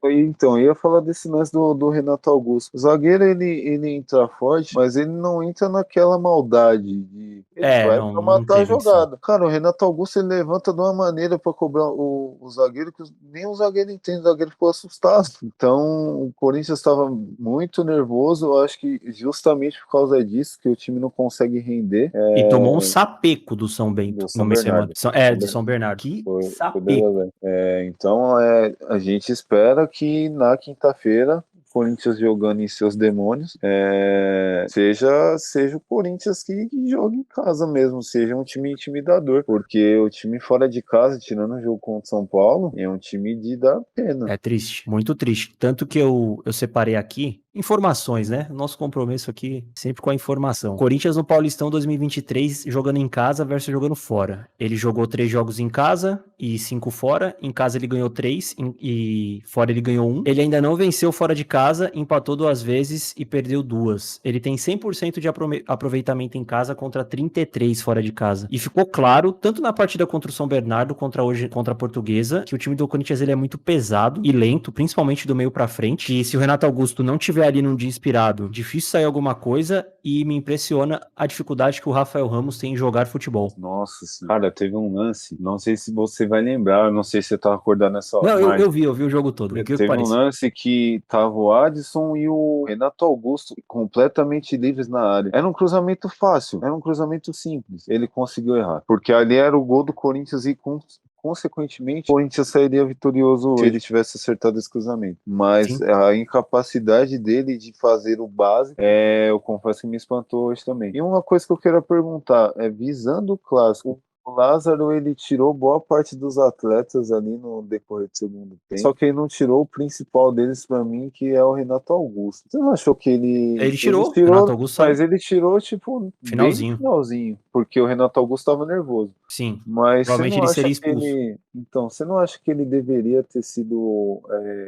S2: Então, eu ia falar desse lance do Renato Augusto. O zagueiro, ele entra forte, mas ele não entra naquela maldade de... Ele vai pra matar a jogada. Cara, o Renato Augusto, ele levanta de uma maneira pra cobrar o zagueiro que nem o zagueiro entende. O zagueiro ficou assustado. Então, o Corinthians estava muito nervoso. Eu acho que justamente por causa disso que o time não consegue render.
S1: E tomou um sapeco do São Bento.
S2: Do São Bernardo.
S1: Do São Bernardo. Que
S2: sapeco. Então, a gente espera que na quinta-feira Corinthians jogando em seus demônios, seja o Corinthians que joga em casa mesmo, seja um time intimidador, porque o time fora de casa, tirando o jogo contra o São Paulo, é um time de dar pena.
S1: É triste, muito triste. Tanto que eu separei aqui informações, né? Nosso compromisso aqui sempre com a informação. Corinthians no Paulistão 2023 jogando em casa versus jogando fora. Ele jogou 3 jogos em casa e 5 fora. Em casa ele ganhou 3 e fora ele ganhou 1. Ele ainda não venceu fora de casa, empatou 2 vezes e perdeu 2. Ele tem 100% de aproveitamento em casa contra 33 fora de casa. E ficou claro, tanto na partida contra o São Bernardo, contra a Portuguesa, que o time do Corinthians ele é muito pesado e lento, principalmente do meio pra frente. E se o Renato Augusto não tiver ali num dia inspirado, difícil sair alguma coisa, e me impressiona a dificuldade que o Rafael Ramos tem em jogar futebol.
S2: Nossa senhora, cara, teve um lance, não sei se você vai lembrar, não sei se você tá acordado nessa hora.
S1: Não, eu vi o jogo todo.
S2: Teve um lance que tava o Adson e o Renato Augusto completamente livres na área. Era um cruzamento fácil, era um cruzamento simples. Ele conseguiu errar, porque ali era o gol do Corinthians e consequentemente, o Corinthians sairia vitorioso se ele tivesse acertado esse cruzamento. Mas sim, a incapacidade dele de fazer o básico, eu confesso que me espantou hoje também. E uma coisa que eu quero perguntar, visando o clássico, o Lázaro, ele tirou boa parte dos atletas ali no decorrer do segundo tempo. Só que ele não tirou o principal deles pra mim, que é o Renato Augusto. Você não achou que ele
S1: tirou,
S2: Renato Augusto, mas ele tirou, tipo,
S1: finalzinho.
S2: Bem finalzinho, porque o Renato Augusto tava nervoso.
S1: Sim.
S2: Mas
S1: provavelmente ele seria expulso.
S2: Então, você não acha que ele deveria ter sido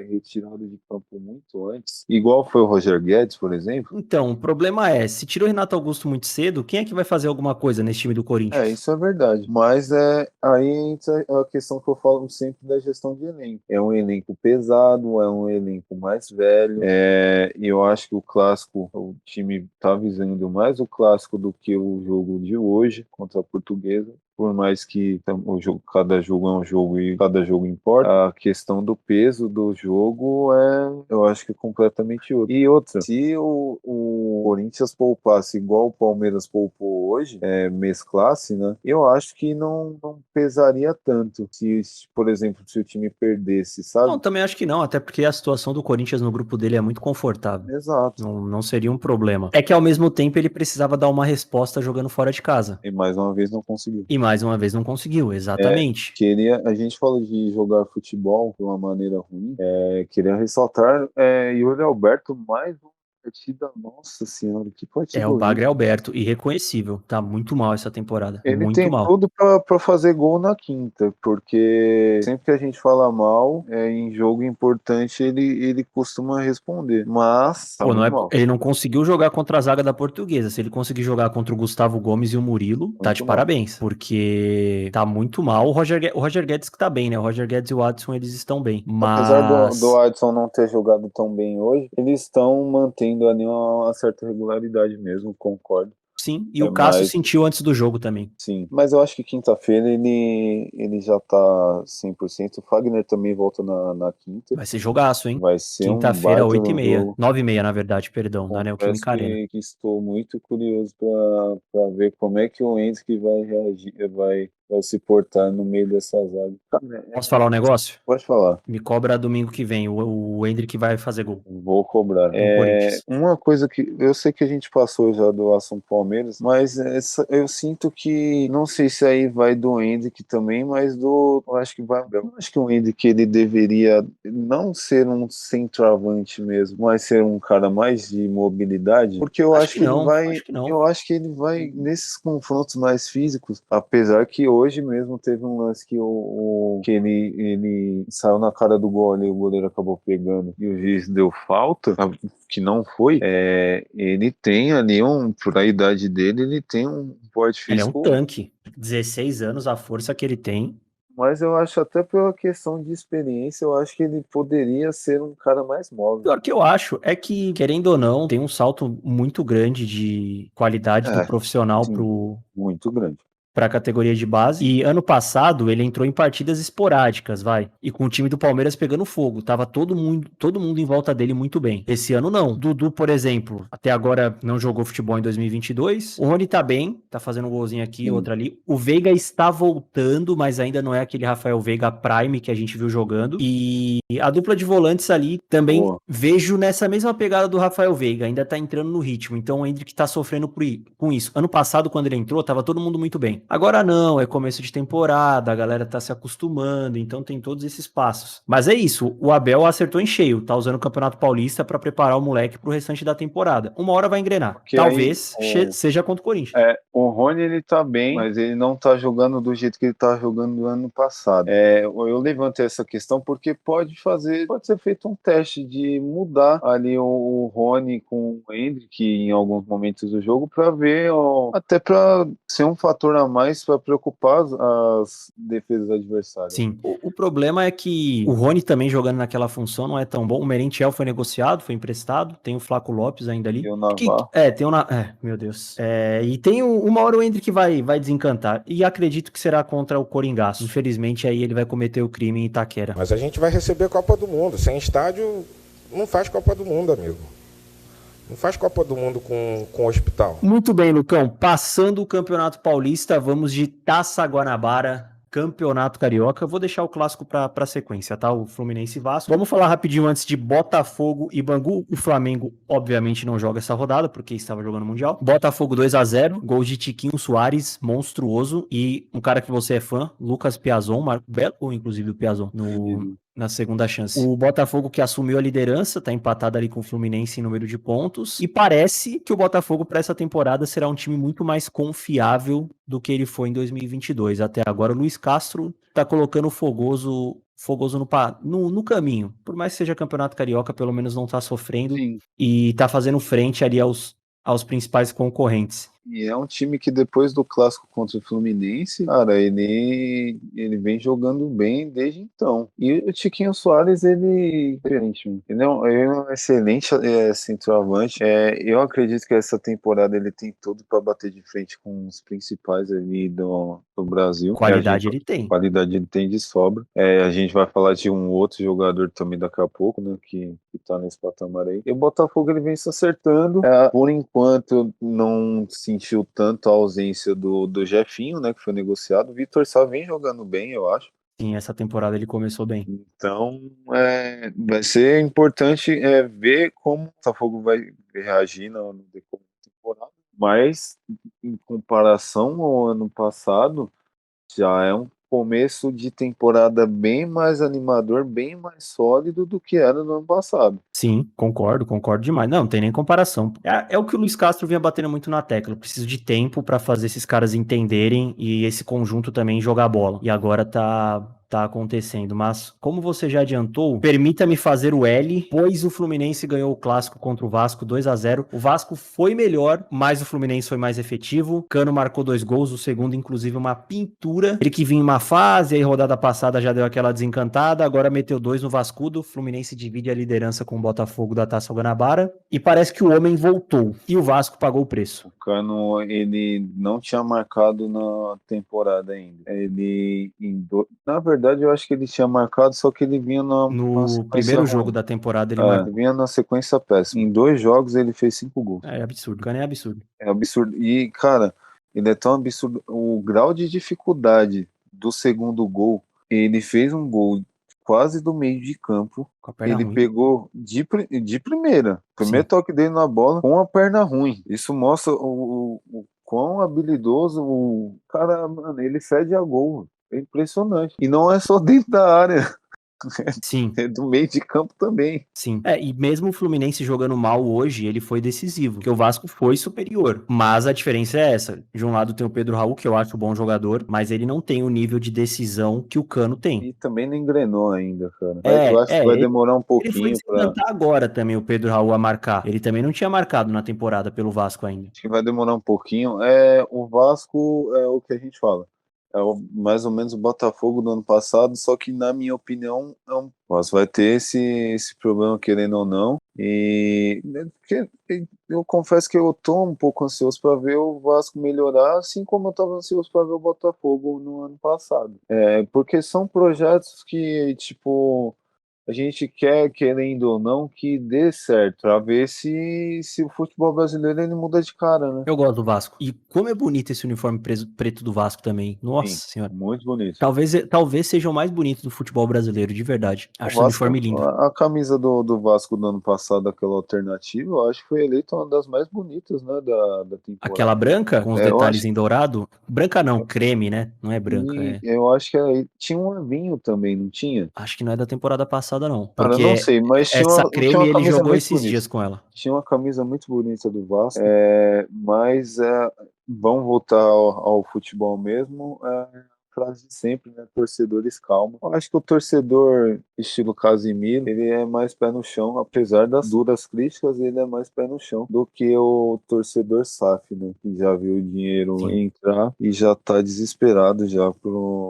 S2: retirado de campo muito antes? Igual foi o Roger Guedes, por exemplo?
S1: Então, o problema é, se tirou o Renato Augusto muito cedo, quem é que vai fazer alguma coisa nesse time do Corinthians?
S2: Isso é verdade. Mas aí entra a questão que eu falo sempre da gestão de elenco. É um elenco pesado, é um elenco mais velho. E eu acho que o clássico, o time tá visando mais o clássico do que o jogo de hoje contra a Portuguesa. Por mais que cada jogo é um jogo e cada jogo importa, a questão do peso do jogo eu acho que é completamente outra. E outra, se o Corinthians poupasse igual o Palmeiras poupou hoje, mesclasse, né? Eu acho que não pesaria tanto. Se, por exemplo, se o time perdesse, sabe?
S1: Não, também acho que não, até porque a situação do Corinthians no grupo dele é muito confortável.
S2: Exato.
S1: Não seria um problema. É que ao mesmo tempo ele precisava dar uma resposta jogando fora de casa.
S2: E mais uma vez não conseguiu.
S1: Exatamente.
S2: A gente fala de jogar futebol de uma maneira ruim. Queria ressaltar Yuri Alberto mais uma partida, nossa senhora, que partida.
S1: O Bagre Alberto, irreconhecível. Tá muito mal essa temporada.
S2: Ele
S1: muito
S2: tem
S1: mal.
S2: tudo pra fazer gol na quinta, porque sempre que a gente fala mal, em jogo importante, ele costuma responder. Mas tá
S1: ele não conseguiu jogar contra a zaga da Portuguesa. Se ele conseguir jogar contra o Gustavo Gomes e o Murilo, muito tá de parabéns. Porque tá muito mal. O Roger Guedes que tá bem, né? O Roger Guedes e o Adson, eles estão bem. Mas...
S2: Apesar do Adson não ter jogado tão bem hoje, eles estão mantendo ali uma certa regularidade mesmo, concordo.
S1: sim. E
S2: É
S1: o Cássio
S2: mais-
S1: sentiu antes do jogo também.
S2: Sim, mas eu acho que quinta-feira ele já tá 100%. O Fagner também volta na quinta.
S1: Vai ser jogaço, hein?
S2: Vai ser um
S1: Quinta-feira,
S2: baita
S1: 8h30.
S2: jogo.
S1: 9h30, na verdade, perdão, na
S2: Confesso
S1: Neoquímica Arena.
S2: que estou muito curioso para ver como é que o Endrick vai reagir, vai se portar no meio dessa zaga.
S1: Posso falar um negócio?
S2: Pode falar.
S1: Me cobra domingo que vem. O Endrick vai fazer gol.
S2: Vou cobrar.
S1: Corinthians.
S2: Uma coisa que eu sei que a gente passou já do assunto Palmeiras, mas eu sinto que não sei se aí vai do Endrick também, mas eu acho que vai. Eu acho que o Endrick ele deveria não ser um centroavante mesmo, mas ser um cara mais de mobilidade, porque eu acho que ele vai.
S1: Acho que não.
S2: Eu acho que ele vai nesses confrontos mais físicos, apesar que hoje mesmo teve um lance que ele saiu na cara do gol ali, o goleiro acabou pegando e o juiz deu falta, que não foi. Ele tem ali por a idade dele, ele tem um porte
S1: Ele é um
S2: físico.
S1: tanque. 16 anos, a força que ele tem.
S2: Mas eu acho até pela questão de experiência, eu acho que ele poderia ser um cara mais móvel.
S1: Pior que eu acho é que, querendo ou não, tem um salto muito grande de qualidade do profissional
S2: Sim, muito grande.
S1: para a categoria de base. E ano passado ele entrou em partidas esporádicas, e com o time do Palmeiras pegando fogo. Tava todo mundo em volta dele muito bem. Esse ano não. Dudu, por exemplo, até agora não jogou futebol em 2022. O Rony tá bem, tá fazendo um golzinho aqui, outro ali. O Veiga está voltando, mas ainda não é aquele Rafael Veiga Prime que a gente viu jogando. E a dupla de volantes ali também vejo nessa mesma pegada do Rafael Veiga, ainda tá entrando no ritmo. Então o Endrick tá sofrendo com isso. Ano passado, quando ele entrou, tava todo mundo muito bem. Agora não, é começo de temporada, a galera tá se acostumando, então tem todos esses passos. Mas é isso, o Abel acertou em cheio, tá usando o Campeonato Paulista pra preparar o moleque pro restante da temporada. Uma hora vai engrenar.
S2: Porque
S1: talvez seja contra o Corinthians.
S2: O Rony ele tá bem, mas ele não tá jogando do jeito que ele tá jogando no ano passado. Eu levantei essa questão porque pode ser feito um teste de mudar ali o Rony com o Endrick em alguns momentos do jogo para ver, até para ser um fator a mais para preocupar as defesas adversárias.
S1: Sim. O problema é que o Rony também jogando naquela função não é tão bom. O Merentiel foi negociado, foi emprestado. Tem o Flaco Lopes ainda ali.
S2: E o Navarro.
S1: Tem o meu Deus. E tem uma hora o Endrick vai desencantar. E acredito que será contra o Coringaço. Infelizmente, aí ele vai cometer o crime em Itaquera.
S5: Mas a gente vai receber Copa do Mundo. Sem estádio, não faz Copa do Mundo, amigo. Não faz Copa do Mundo com hospital.
S1: Muito bem, Lucão. Passando o Campeonato Paulista, vamos de Taça Guanabara, Campeonato Carioca. Vou deixar o clássico para sequência, tá? O Fluminense e Vasco. Vamos falar rapidinho antes de Botafogo e Bangu. O Flamengo, obviamente, não joga essa rodada, porque estava jogando Mundial. Botafogo 2-0, gol de Tiquinho Soares, monstruoso. E um cara que você é fã, Lucas Piazon, belo, inclusive o Piazon, na segunda chance. O Botafogo que assumiu a liderança, tá empatado ali com o Fluminense em número de pontos, e parece que o Botafogo para essa temporada será um time muito mais confiável do que ele foi em 2022. Até agora o Luiz Castro tá colocando o Fogoso no caminho. Por mais que seja Campeonato Carioca, pelo menos não tá sofrendo.
S2: Sim.
S1: E tá fazendo frente ali aos principais concorrentes.
S2: E é um time que depois do clássico contra o Fluminense, cara, ele vem jogando bem desde então. E o Tiquinho Soares, ele é um excelente centroavante. Eu acredito que essa temporada ele tem tudo para bater de frente com os principais ali do Brasil.
S1: Qualidade ele tem.
S2: Qualidade ele tem de sobra. A gente vai falar de um outro jogador também daqui a pouco, né, que tá nesse patamar aí. E o Botafogo ele vem se acertando. Por enquanto não sentiu tanto a ausência do Jefinho, né, que foi negociado. O Vitor Sá vem jogando bem, eu acho.
S1: Sim, essa temporada ele começou bem.
S2: Então, vai ser importante ver como o Botafogo vai reagir no decorrer da temporada. Mas, em comparação ao ano passado, já é um começo de temporada bem mais animador, bem mais sólido do que era no ano passado.
S1: Sim, concordo demais. Não tem nem comparação. É o que o Luiz Castro vinha batendo muito na tecla. Eu preciso de tempo para fazer esses caras entenderem e esse conjunto também jogar bola. E agora tá tá acontecendo, mas como você já adiantou, permita-me fazer o L, pois o Fluminense ganhou o clássico contra o Vasco 2-0. O Vasco foi melhor, mas o Fluminense foi mais efetivo. Cano marcou 2 gols, o segundo inclusive uma pintura. Ele que vinha em uma fase, aí rodada passada já deu aquela desencantada, agora meteu 2 no Vascudo. O Fluminense divide a liderança com o Botafogo da Taça Guanabara e parece que o homem voltou e o Vasco pagou o preço.
S2: O Cano, ele não tinha marcado na temporada ainda. Na verdade, eu acho que ele tinha marcado, só que ele vinha
S1: no primeiro jogo da temporada ele marcou.
S2: Vinha na sequência péssima. Em 2 jogos ele fez 5 gols.
S1: É absurdo, o Cano é absurdo.
S2: É absurdo. E, cara, ele é tão absurdo. O grau de dificuldade do segundo gol, ele fez um gol quase do meio de campo.
S1: Com a perna
S2: Ele
S1: ruim.
S2: pegou de primeira. Primeiro
S1: Sim.
S2: toque dele na bola com a perna ruim. Isso mostra o quão habilidoso o cara, mano, ele fede a gol. É impressionante. E não é só dentro da área.
S1: Sim.
S2: É do meio de campo também.
S1: Sim. E mesmo o Fluminense jogando mal hoje, ele foi decisivo, porque o Vasco foi superior. Mas a diferença é essa. De um lado tem o Pedro Raul, que eu acho um bom jogador, mas ele não tem o nível de decisão que o Cano tem.
S2: E também não engrenou ainda, cara. Eu acho que vai demorar um pouquinho.
S1: Ele foi desencantar agora também, o Pedro Raul, a marcar. Ele também não tinha marcado na temporada pelo Vasco ainda.
S2: Acho que vai demorar um pouquinho. O Vasco é o que a gente fala. Mais ou menos o Botafogo do ano passado, só que na minha opinião o Vasco vai ter esse problema, querendo ou não. E eu confesso que eu tô um pouco ansioso para ver o Vasco melhorar, assim como eu estava ansioso para ver o Botafogo no ano passado. Porque são projetos que, tipo, a gente quer, querendo ou não, que dê certo, pra ver se o futebol brasileiro ele muda de cara, né?
S1: Eu gosto do Vasco. E como é bonito esse uniforme preto do Vasco também. Nossa senhora.
S2: Muito bonito.
S1: Talvez seja o mais bonito do futebol brasileiro, de verdade. Acho o uniforme lindo.
S2: A camisa do Vasco do ano passado, aquela alternativa, eu acho que foi eleita uma das mais bonitas, né, da temporada.
S1: Aquela branca, com os detalhes em dourado? Branca não, creme, né? Não é branca.
S2: Eu acho que tinha um vinho também, não tinha?
S1: Acho que não é da temporada passada, não.
S2: Cara,
S1: Porque
S2: eu não sei, mas tinha
S1: essa
S2: uma
S1: creme ele
S2: camisa
S1: jogou
S2: muito
S1: esses
S2: bonita.
S1: dias com ela.
S2: Tinha uma camisa muito bonita do Vasco, mas vamos voltar ao futebol mesmo. Frase de sempre, né? Torcedores calma. Eu acho que o torcedor estilo Casimiro, ele é mais pé no chão, apesar das duras críticas, ele é mais pé no chão do que o torcedor SAF, né? Que já viu o dinheiro entrar e já tá desesperado já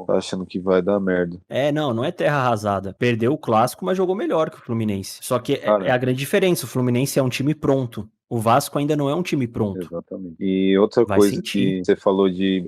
S2: achando que vai dar merda.
S1: Não é terra arrasada. Perdeu o clássico, mas jogou melhor que o Fluminense. Só que é a grande diferença. O Fluminense é um time pronto. O Vasco ainda não é um time pronto.
S2: Exatamente. E outra coisa que você falou de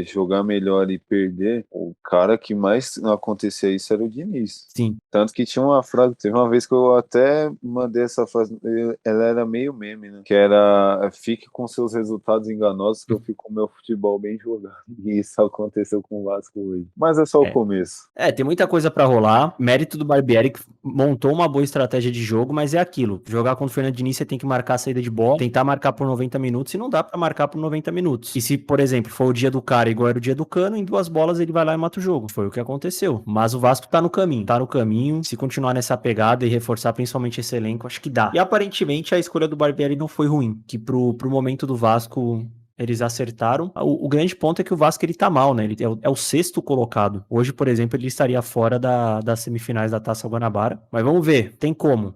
S2: jogar melhor e perder, o cara que mais acontecia isso era o Diniz.
S1: Sim.
S2: Tanto que tinha uma frase, teve uma vez que eu até mandei essa frase, ela era meio meme, né? Que era, fique com seus resultados enganosos que eu fico com o meu futebol bem jogado. E isso aconteceu com o Vasco hoje. Mas é só o começo.
S1: Tem muita coisa pra rolar. Mérito do Barbieri, que montou uma boa estratégia de jogo, mas é aquilo. Jogar contra o Fernando Diniz, você tem que marcar a saída de bola, tentar marcar por 90 minutos e não dá pra marcar por 90 minutos. E se, por exemplo, for o dia do cara igual era o dia do Cano, em 2 bolas ele vai lá e mata o jogo. Foi o que aconteceu. Mas o Vasco tá no caminho. Se continuar nessa pegada e reforçar principalmente esse elenco, acho que dá. E aparentemente a escolha do Barbieri não foi ruim, que pro momento do Vasco eles acertaram. O grande ponto é que o Vasco ele tá mal, né? Ele é o 6º colocado. Hoje, por exemplo, ele estaria fora das semifinais da Taça Guanabara. Mas vamos ver. Tem como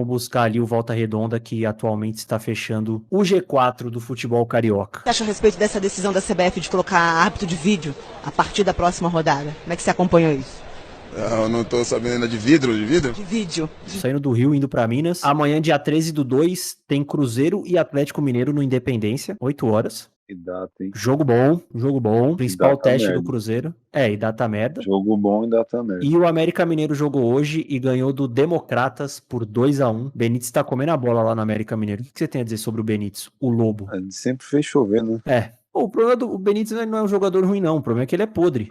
S1: buscar ali o Volta Redonda, que atualmente está fechando o G4 do futebol carioca.
S6: O que você acha a respeito dessa decisão da CBF de colocar árbitro de vídeo a partir da próxima rodada? Como é que você acompanhou isso?
S7: Eu não tô sabendo ainda de vidro?
S6: De vídeo.
S1: Saindo do Rio, indo pra Minas. Amanhã, dia 13/2, tem Cruzeiro e Atlético Mineiro no Independência, 8 horas.
S2: E data, hein?
S1: Jogo bom. Principal teste do Cruzeiro. E data merda.
S2: Jogo bom e data merda.
S1: E o América Mineiro jogou hoje e ganhou do Democratas por 2-1. Benítez tá comendo a bola lá no América Mineiro. O que você tem a dizer sobre o Benítez? O Lobo.
S2: Ele sempre fez chover, né?
S1: O problema do Benítez não é um jogador ruim, não. O problema é que ele é podre.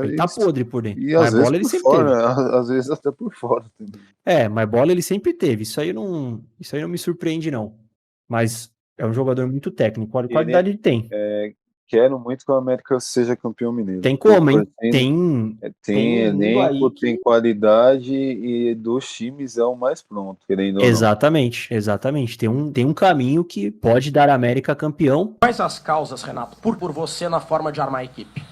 S1: Ele tá podre por dentro.
S2: E às vezes
S1: bola ele
S2: por
S1: sempre
S2: fora,
S1: teve.
S2: às vezes até por fora também.
S1: Mas bola ele sempre teve. Isso aí não me surpreende, não. Mas é um jogador muito técnico. Qualidade ele tem.
S2: Quero muito que o América seja campeão mineiro.
S1: Tem como, hein?
S2: Tem elenco, tem qualidade e dos times é o mais pronto, querendo ou não.
S1: Exatamente. Tem um caminho que pode dar a América campeão.
S8: Quais as causas, Renato, por você na forma de armar a equipe?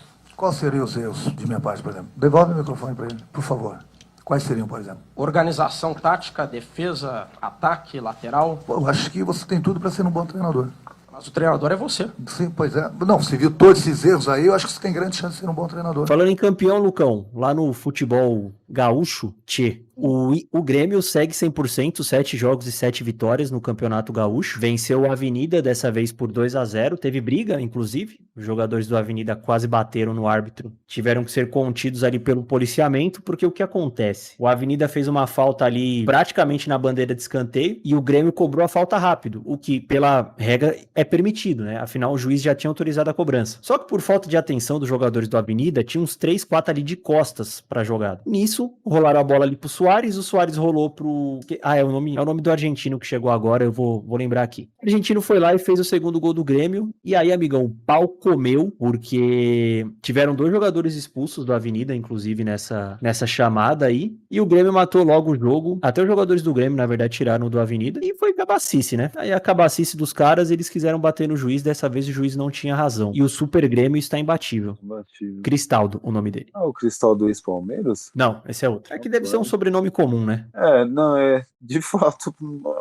S8: Quais seriam os erros de minha parte, por exemplo? Devolve o microfone para ele, por favor. Quais seriam, por exemplo?
S9: Organização tática, defesa, ataque, lateral.
S8: Pô, eu acho que você tem tudo para ser um bom treinador.
S9: Mas o treinador é você.
S8: Sim, pois é. Não, você viu todos esses erros aí, eu acho que você tem grande chance de ser um bom treinador.
S1: Falando em campeão, Lucão, lá no futebol gaúcho, o Grêmio segue 100%, 7 jogos e 7 vitórias no Campeonato Gaúcho. Venceu a Avenida, dessa vez por 2-0. Teve briga, inclusive. Os jogadores do Avenida quase bateram no árbitro. Tiveram que ser contidos ali pelo policiamento, porque o que acontece? O Avenida fez uma falta ali praticamente na bandeira de escanteio e o Grêmio cobrou a falta rápido, o que, pela regra, é permitido, né? Afinal, o juiz já tinha autorizado a cobrança. Só que por falta de atenção dos jogadores do Avenida, tinha uns 3, 4 ali de costas pra jogada. Nisso, rolaram a bola ali pro Soares, o Soares rolou pro... é o nome do argentino que chegou agora, eu vou lembrar aqui. O argentino foi lá e fez o segundo gol do Grêmio, e aí, amigão, o pau comeu, porque tiveram 2 jogadores expulsos do Avenida, inclusive nessa chamada aí, e o Grêmio matou logo o jogo. Até os jogadores do Grêmio, na verdade, tiraram do Avenida, e foi cabacice, né? Aí a cabacice dos caras, eles quiseram bater no juiz, dessa vez o juiz não tinha razão. E o Super Grêmio está imbatível. Cristaldo, o nome dele.
S2: Ah, o Cristaldo ex-Palmeiras?
S1: Não, esse é outro. É que deve ser um sobrenome comum, né?
S2: Não, de fato,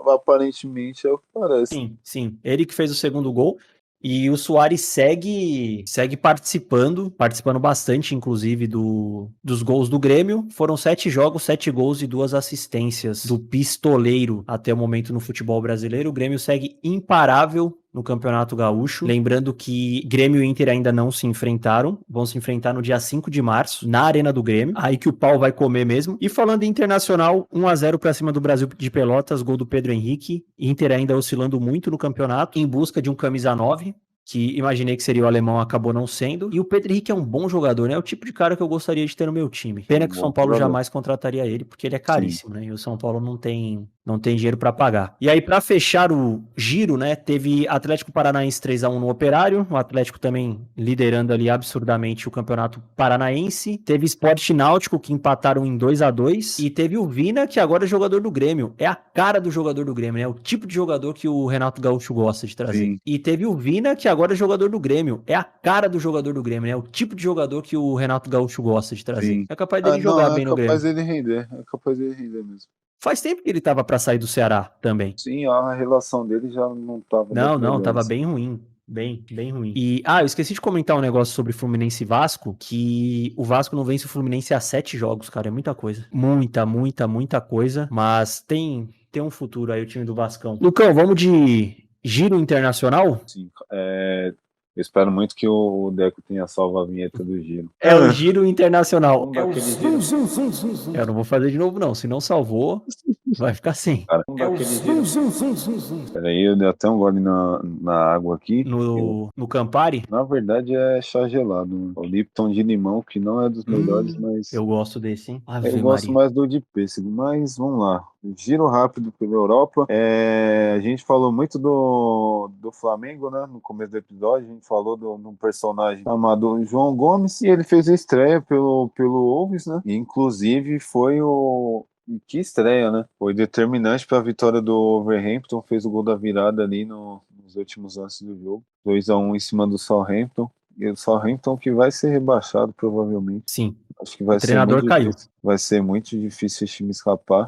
S2: aparentemente é o que parece.
S1: Sim. Ele que fez o segundo gol. E o Soares segue participando bastante, inclusive, dos gols do Grêmio. Foram 7 jogos, 7 gols e 2 assistências do pistoleiro até o momento no futebol brasileiro. O Grêmio segue imparável no Campeonato Gaúcho. Lembrando que Grêmio e Inter ainda não se enfrentaram. Vão se enfrentar no dia 5 de março, na Arena do Grêmio. Aí que o pau vai comer mesmo. E falando em internacional, 1-0 pra cima do Brasil de Pelotas, gol do Pedro Henrique. Inter ainda oscilando muito no campeonato, em busca de um camisa 9. Que imaginei que seria o alemão, acabou não sendo. E o Pedro Henrique é um bom jogador, né? É o tipo de cara que eu gostaria de ter no meu time. Pena que o São Paulo jamais contrataria ele, porque ele é caríssimo, né? E o São Paulo não tem dinheiro pra pagar. E aí, pra fechar o giro, né? Teve Atlético Paranaense 3-1 no Operário. O Atlético também liderando ali absurdamente o Campeonato Paranaense. Teve Sport Náutico, que empataram em 2-2. E teve o Vina, que agora é jogador do Grêmio. É a cara do jogador do Grêmio, né? O tipo de jogador que o Renato Gaúcho gosta de trazer.
S2: Sim.
S1: E teve o Vina, que agora é jogador do Grêmio. É a cara do jogador do Grêmio, né? O tipo de jogador que o Renato Gaúcho gosta de trazer.
S2: Sim.
S1: É capaz dele jogar bem no Grêmio.
S2: É capaz dele render mesmo.
S1: Faz tempo que ele tava pra sair do Ceará também.
S2: Sim, a relação dele já não tava...
S1: Não, tava bem ruim. Bem ruim. E, eu esqueci de comentar um negócio sobre Fluminense e Vasco, que o Vasco não vence o Fluminense há 7 jogos, cara, é muita coisa. Muita coisa, mas tem um futuro aí o time do Vascão. Lucão, vamos de giro internacional?
S2: Sim, eu espero muito que o Deco tenha salvo a vinheta do giro.
S1: É o giro internacional.
S2: É o giro.
S1: Eu não vou fazer de novo não, se não salvou, vai ficar assim.
S2: Cara, peraí, eu dei até um gole na água aqui.
S1: No Campari?
S2: Na verdade é chá gelado, né? O Lipton de limão, que não é dos melhores, mas...
S1: Eu gosto desse, hein?
S2: Eu gosto mais do de pêssego, mas vamos lá. Giro rápido pela Europa. A gente falou muito do Flamengo, né? No começo do episódio, a gente falou de um personagem chamado João Gomes, e ele fez a estreia pelo Wolves, né? E, inclusive foi que estreia, né? Foi determinante para a vitória do Wolverhampton, fez o gol da virada ali nos últimos lances do jogo. 2-1 em cima do Southampton. E o Southampton que vai ser rebaixado, provavelmente.
S1: Sim.
S2: Acho que vai
S1: ser muito difícil. Caiu.
S2: Vai ser muito difícil esse time escapar.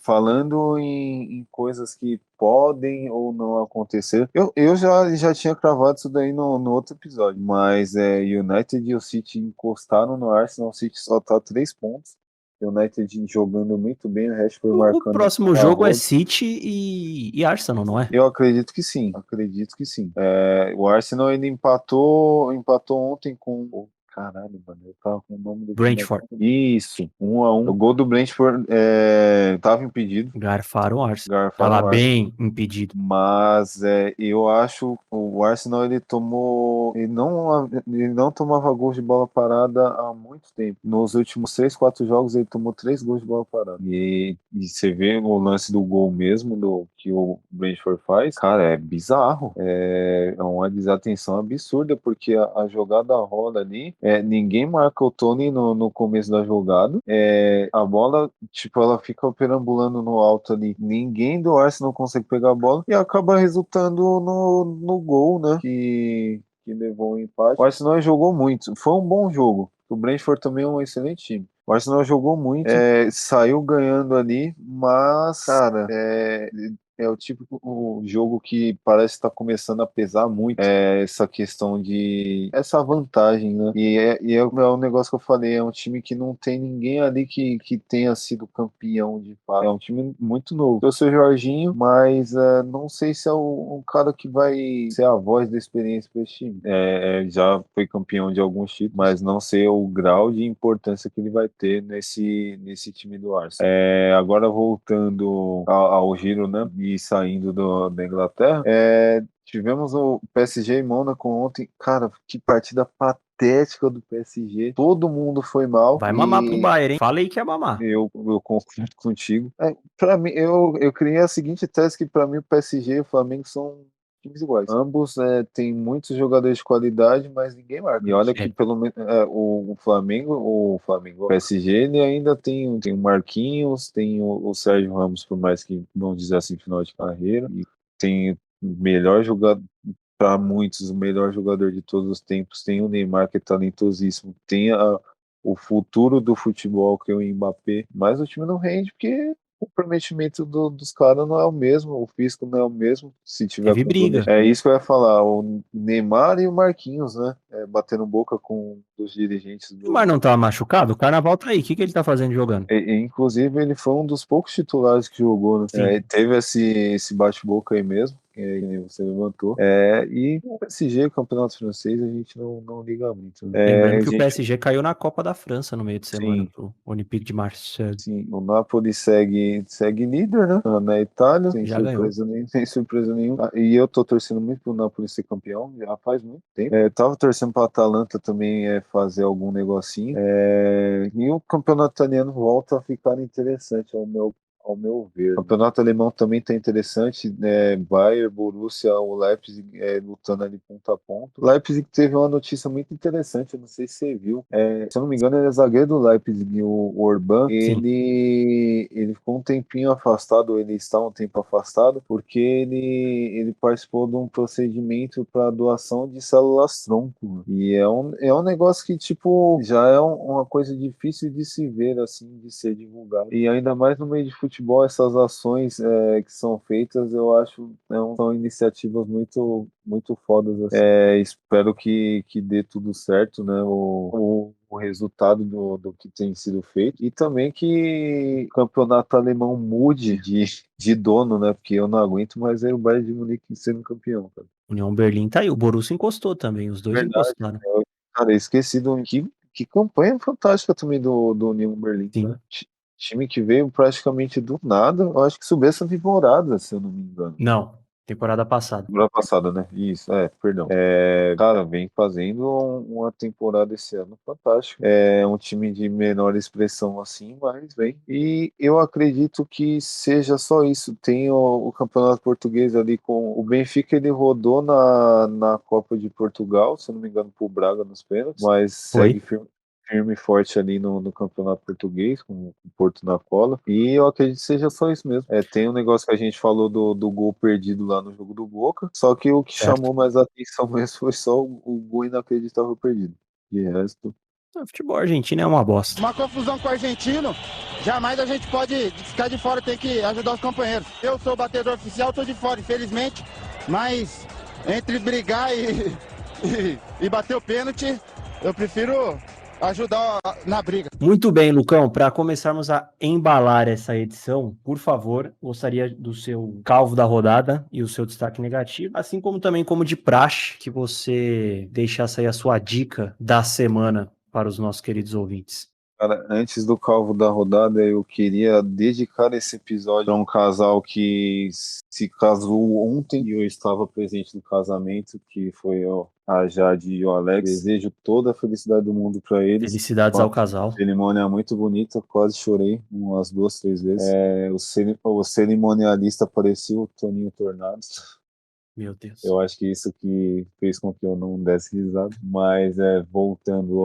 S2: Falando em coisas que podem ou não acontecer, eu já tinha cravado isso daí no outro episódio, mas United e o City encostaram no Arsenal, o City só tá 3 pontos. United jogando muito bem, o Rashford marcando.
S1: O próximo jogo é City e Arsenal, não é?
S2: Eu acredito que sim. O Arsenal ele empatou ontem com... Caralho, mano, eu tava com o nome do...
S1: Brentford.
S2: Isso, 1-1. O gol do Brentford tava impedido.
S1: Garfaram o Arsenal. Tava bem impedido.
S2: Mas eu acho o Arsenal ele não tomava gols de bola parada há muito tempo. Nos últimos 3-4 jogos ele tomou 3 gols de bola parada. E você vê o lance do gol mesmo que o Brentford faz, cara, é bizarro. É uma desatenção absurda, porque a jogada rola ali. Ninguém marca o Tony no começo da jogada. A bola, tipo, ela fica perambulando no alto ali. Ninguém do Arsenal consegue pegar a bola e acaba resultando no gol, né? Que que levou o empate. O Arsenal jogou muito, foi um bom jogo. O Brentford também é um excelente time. O Arsenal jogou muito, saiu ganhando ali, mas, cara, é o típico jogo que parece estar começando a pesar muito, essa questão essa vantagem, né? E é o negócio que eu falei, é um time que não tem ninguém ali que tenha sido campeão de fato. É um time muito novo. Eu sou o Jorginho, mas não sei se é um cara que vai ser a voz da experiência para esse time. Já foi campeão de alguns títulos, mas não sei o grau de importância que ele vai ter nesse time do Arsenal. Agora voltando ao giro, né? E saindo da Inglaterra, tivemos o PSG e Mônaco ontem. Cara, que partida patética do PSG. Todo mundo foi mal.
S1: Vai mamar pro Bayern, hein? Falei que ia mamar.
S2: Eu concordo contigo. Para mim, eu criei a seguinte tese, que para mim o PSG e o Flamengo são times iguais. Ambos têm muitos jogadores de qualidade, mas ninguém marca. E olha que pelo menos o Flamengo, o PSG, ele ainda tem o Marquinhos, tem o Sérgio Ramos, por mais que, vamos dizer assim, final de carreira, e tem o melhor jogador, para muitos, o melhor jogador de todos os tempos, tem o Neymar, que é talentosíssimo, tem o futuro do futebol, que é o Mbappé, mas o time não rende porque o comprometimento dos caras não é o mesmo, o físico não é o mesmo, se tiver
S1: Teve briga.
S2: É isso que eu ia falar, o Neymar e o Marquinhos, né, batendo boca com os dirigentes do...
S1: Mas não tá machucado? O Carnaval tá aí, o que ele tá fazendo jogando?
S2: Inclusive, ele foi um dos poucos titulares que jogou, né? Teve esse bate-boca aí mesmo, que você levantou. E o PSG, o campeonato francês, a gente não liga muito.
S1: Lembrando que o PSG caiu na Copa da França no meio de semana, pro Olympique de Marseille.
S2: Sim, o Napoli segue líder, né? Na Itália, sem surpresa nenhuma. E eu tô torcendo muito pro Napoli ser campeão, já faz muito tempo. Tava torcendo pra Atalanta também fazer algum negocinho. E o campeonato italiano volta a ficar interessante, ao meu ver. O campeonato alemão também está interessante, né? Bayern, Borussia, o Leipzig lutando ali ponto a ponto. O Leipzig teve uma notícia muito interessante, eu não sei se você viu. Se eu não me engano, ele é zagueiro do Leipzig, o Orban. Ele ficou um tempinho afastado, ele está um tempo afastado, porque ele participou de um procedimento para doação de células tronco. E é um negócio que, tipo, já é uma coisa difícil de se ver, assim, de ser divulgado. E ainda mais no meio de futebol, essas ações que são feitas, eu acho são iniciativas muito, muito fodas. Assim. Espero que dê tudo certo, né? O resultado do que tem sido feito. E também que o campeonato alemão mude de dono, né? Porque eu não aguento mais ver o Bayern de Munique sendo campeão, cara.
S1: União Berlim tá aí, o Borussia encostou também, os dois encostaram.
S2: Cara, eu esqueci que campanha fantástica também do União Berlim.
S1: Sim.
S2: Né? Time que veio praticamente do nada, eu acho que subiu essa temporada, se eu não me engano.
S1: Não, temporada passada.
S2: Temporada passada, né? Isso, perdão. Cara, vem fazendo uma temporada esse ano fantástica. É um time de menor expressão assim, mas vem. E eu acredito que seja só isso. Tem o Campeonato Português ali com o Benfica, ele rodou na Copa de Portugal, se eu não me engano, pro Braga nos pênaltis, mas segue firme e forte ali no campeonato português, com o Porto na cola, e eu acredito que seja só isso mesmo. Tem um negócio que a gente falou do gol perdido lá no jogo do Boca, só que o que chamou mais atenção mesmo foi só o gol inacreditável perdido. De resto...
S1: O futebol argentino é uma bosta.
S10: Uma confusão com o argentino, jamais a gente pode ficar de fora, tem que ajudar os companheiros. Eu sou o batedor oficial, tô de fora, infelizmente, mas entre brigar e bater o pênalti, eu prefiro ajudar na briga.
S1: Muito bem, Lucão, para começarmos a embalar essa edição, por favor, gostaria do seu calvo da rodada e o seu destaque negativo, assim como também, como de praxe, que você deixasse aí a sua dica da semana para os nossos queridos ouvintes.
S2: Cara, antes do calvo da rodada, eu queria dedicar esse episódio a um casal que se casou ontem e eu estava presente no casamento, que foi a Jade e o Alex. Desejo toda a felicidade do mundo para eles.
S1: Felicidades ao casal.
S2: Cerimônia muito bonita, quase chorei umas 2, 3 vezes. O cerimonialista parecia o Toninho Tornados.
S1: Meu Deus.
S2: Eu acho que isso que fez com que eu não desse risada. Mas voltando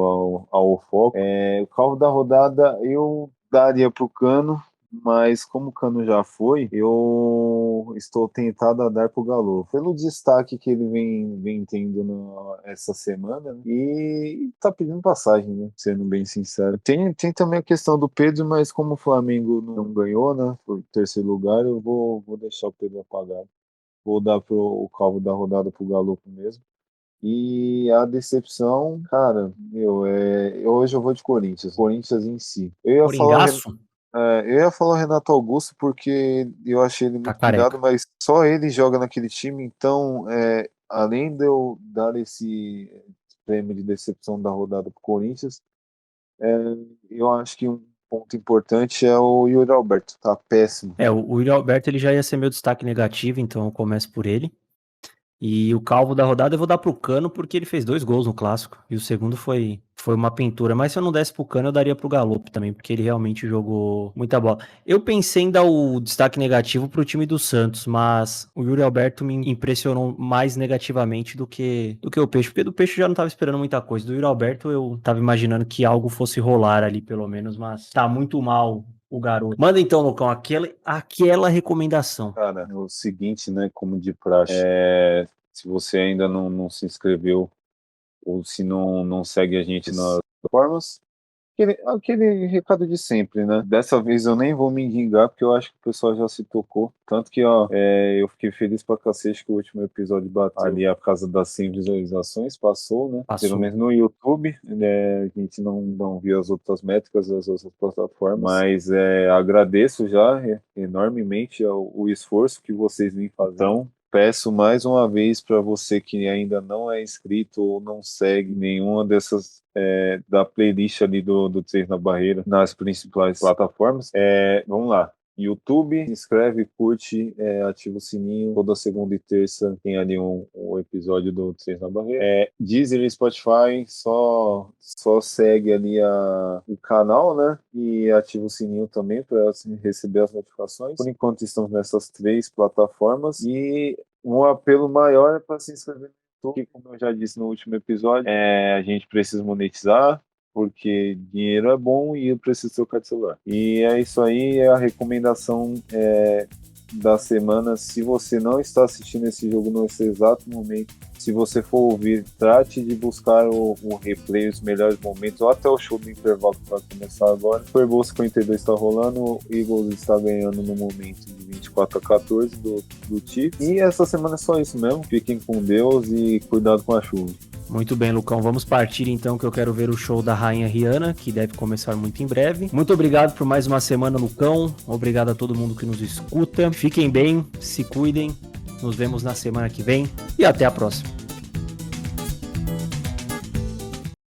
S2: ao foco, o calvo da rodada eu daria pro Cano, mas como o Cano já foi, eu estou tentado a dar pro Galo. Pelo destaque que ele vem tendo essa semana, né? E tá pedindo passagem, né? Sendo bem sincero. Tem também a questão do Pedro, mas como o Flamengo não ganhou, né? Por terceiro lugar, eu vou deixar o Pedro apagado. Vou dar o calvo da rodada pro Galo mesmo. E a decepção, cara, hoje eu vou de Corinthians em si.
S1: Coringaço?
S2: Eu ia falar o Renato Augusto porque eu achei ele muito
S1: careca.
S2: cuidado, mas só ele joga naquele time, então, além de eu dar esse prêmio de decepção da rodada pro Corinthians, eu acho que um ponto importante é o Yuri Alberto, tá péssimo.
S1: O Yuri Alberto ele já ia ser meu destaque negativo, então eu começo por ele. E o calvo da rodada eu vou dar pro Cano, porque ele fez 2 gols no Clássico. E o segundo foi uma pintura. Mas se eu não desse pro Cano, eu daria pro Galopo também, porque ele realmente jogou muita bola. Eu pensei em dar o destaque negativo pro time do Santos, mas o Yuri Alberto me impressionou mais negativamente do que o Peixe. Porque do Peixe eu já não tava esperando muita coisa. Do Yuri Alberto eu tava imaginando que algo fosse rolar ali, pelo menos. Mas tá muito mal o garoto. Manda então, Lucão, aquela recomendação.
S2: Cara, é o seguinte, né, como de praxe, se você ainda não se inscreveu ou se não segue a gente nas plataformas, aquele recado de sempre, né? Dessa vez eu nem vou me engingar, porque eu acho que o pessoal já se tocou. Tanto que, eu fiquei feliz pra cacete que o último episódio bateu ali a casa das 100 visualizações, passou, né?
S1: Passou.
S2: Pelo menos no YouTube, a gente não viu as outras métricas das outras plataformas, mas agradeço já enormemente o esforço que vocês vêm fazendo. Então, peço mais uma vez para você que ainda não é inscrito ou não segue nenhuma dessas da playlist ali do Três na Barreira nas principais plataformas, vamos lá. YouTube, se inscreve, curte, ativa o sininho. Toda segunda e terça tem ali um episódio do Três na Barreira. Deezer e Spotify, só segue ali o canal, né? E ativa o sininho também para receber as notificações. Por enquanto estamos nessas 3 plataformas. E um apelo maior é para se inscrever no YouTube, como eu já disse no último episódio, a gente precisa monetizar, porque dinheiro é bom e eu preciso trocar de celular. E é isso aí, é a recomendação da semana. Se você não está assistindo esse jogo nesse exato momento, se você for ouvir, trate de buscar o replay, os melhores momentos, ou até o show do intervalo que vai começar agora. O Super Bowl 52 está rolando, o Eagles está ganhando no momento de 24-14 do Chiefs. E essa semana é só isso mesmo. Fiquem com Deus e cuidado com a chuva.
S1: Muito bem, Lucão. Vamos partir então, que eu quero ver o show da Rainha Rihanna, que deve começar muito em breve. Muito obrigado por mais uma semana, Lucão. Obrigado a todo mundo que nos escuta. Fiquem bem, se cuidem. Nos vemos na semana que vem e até a próxima.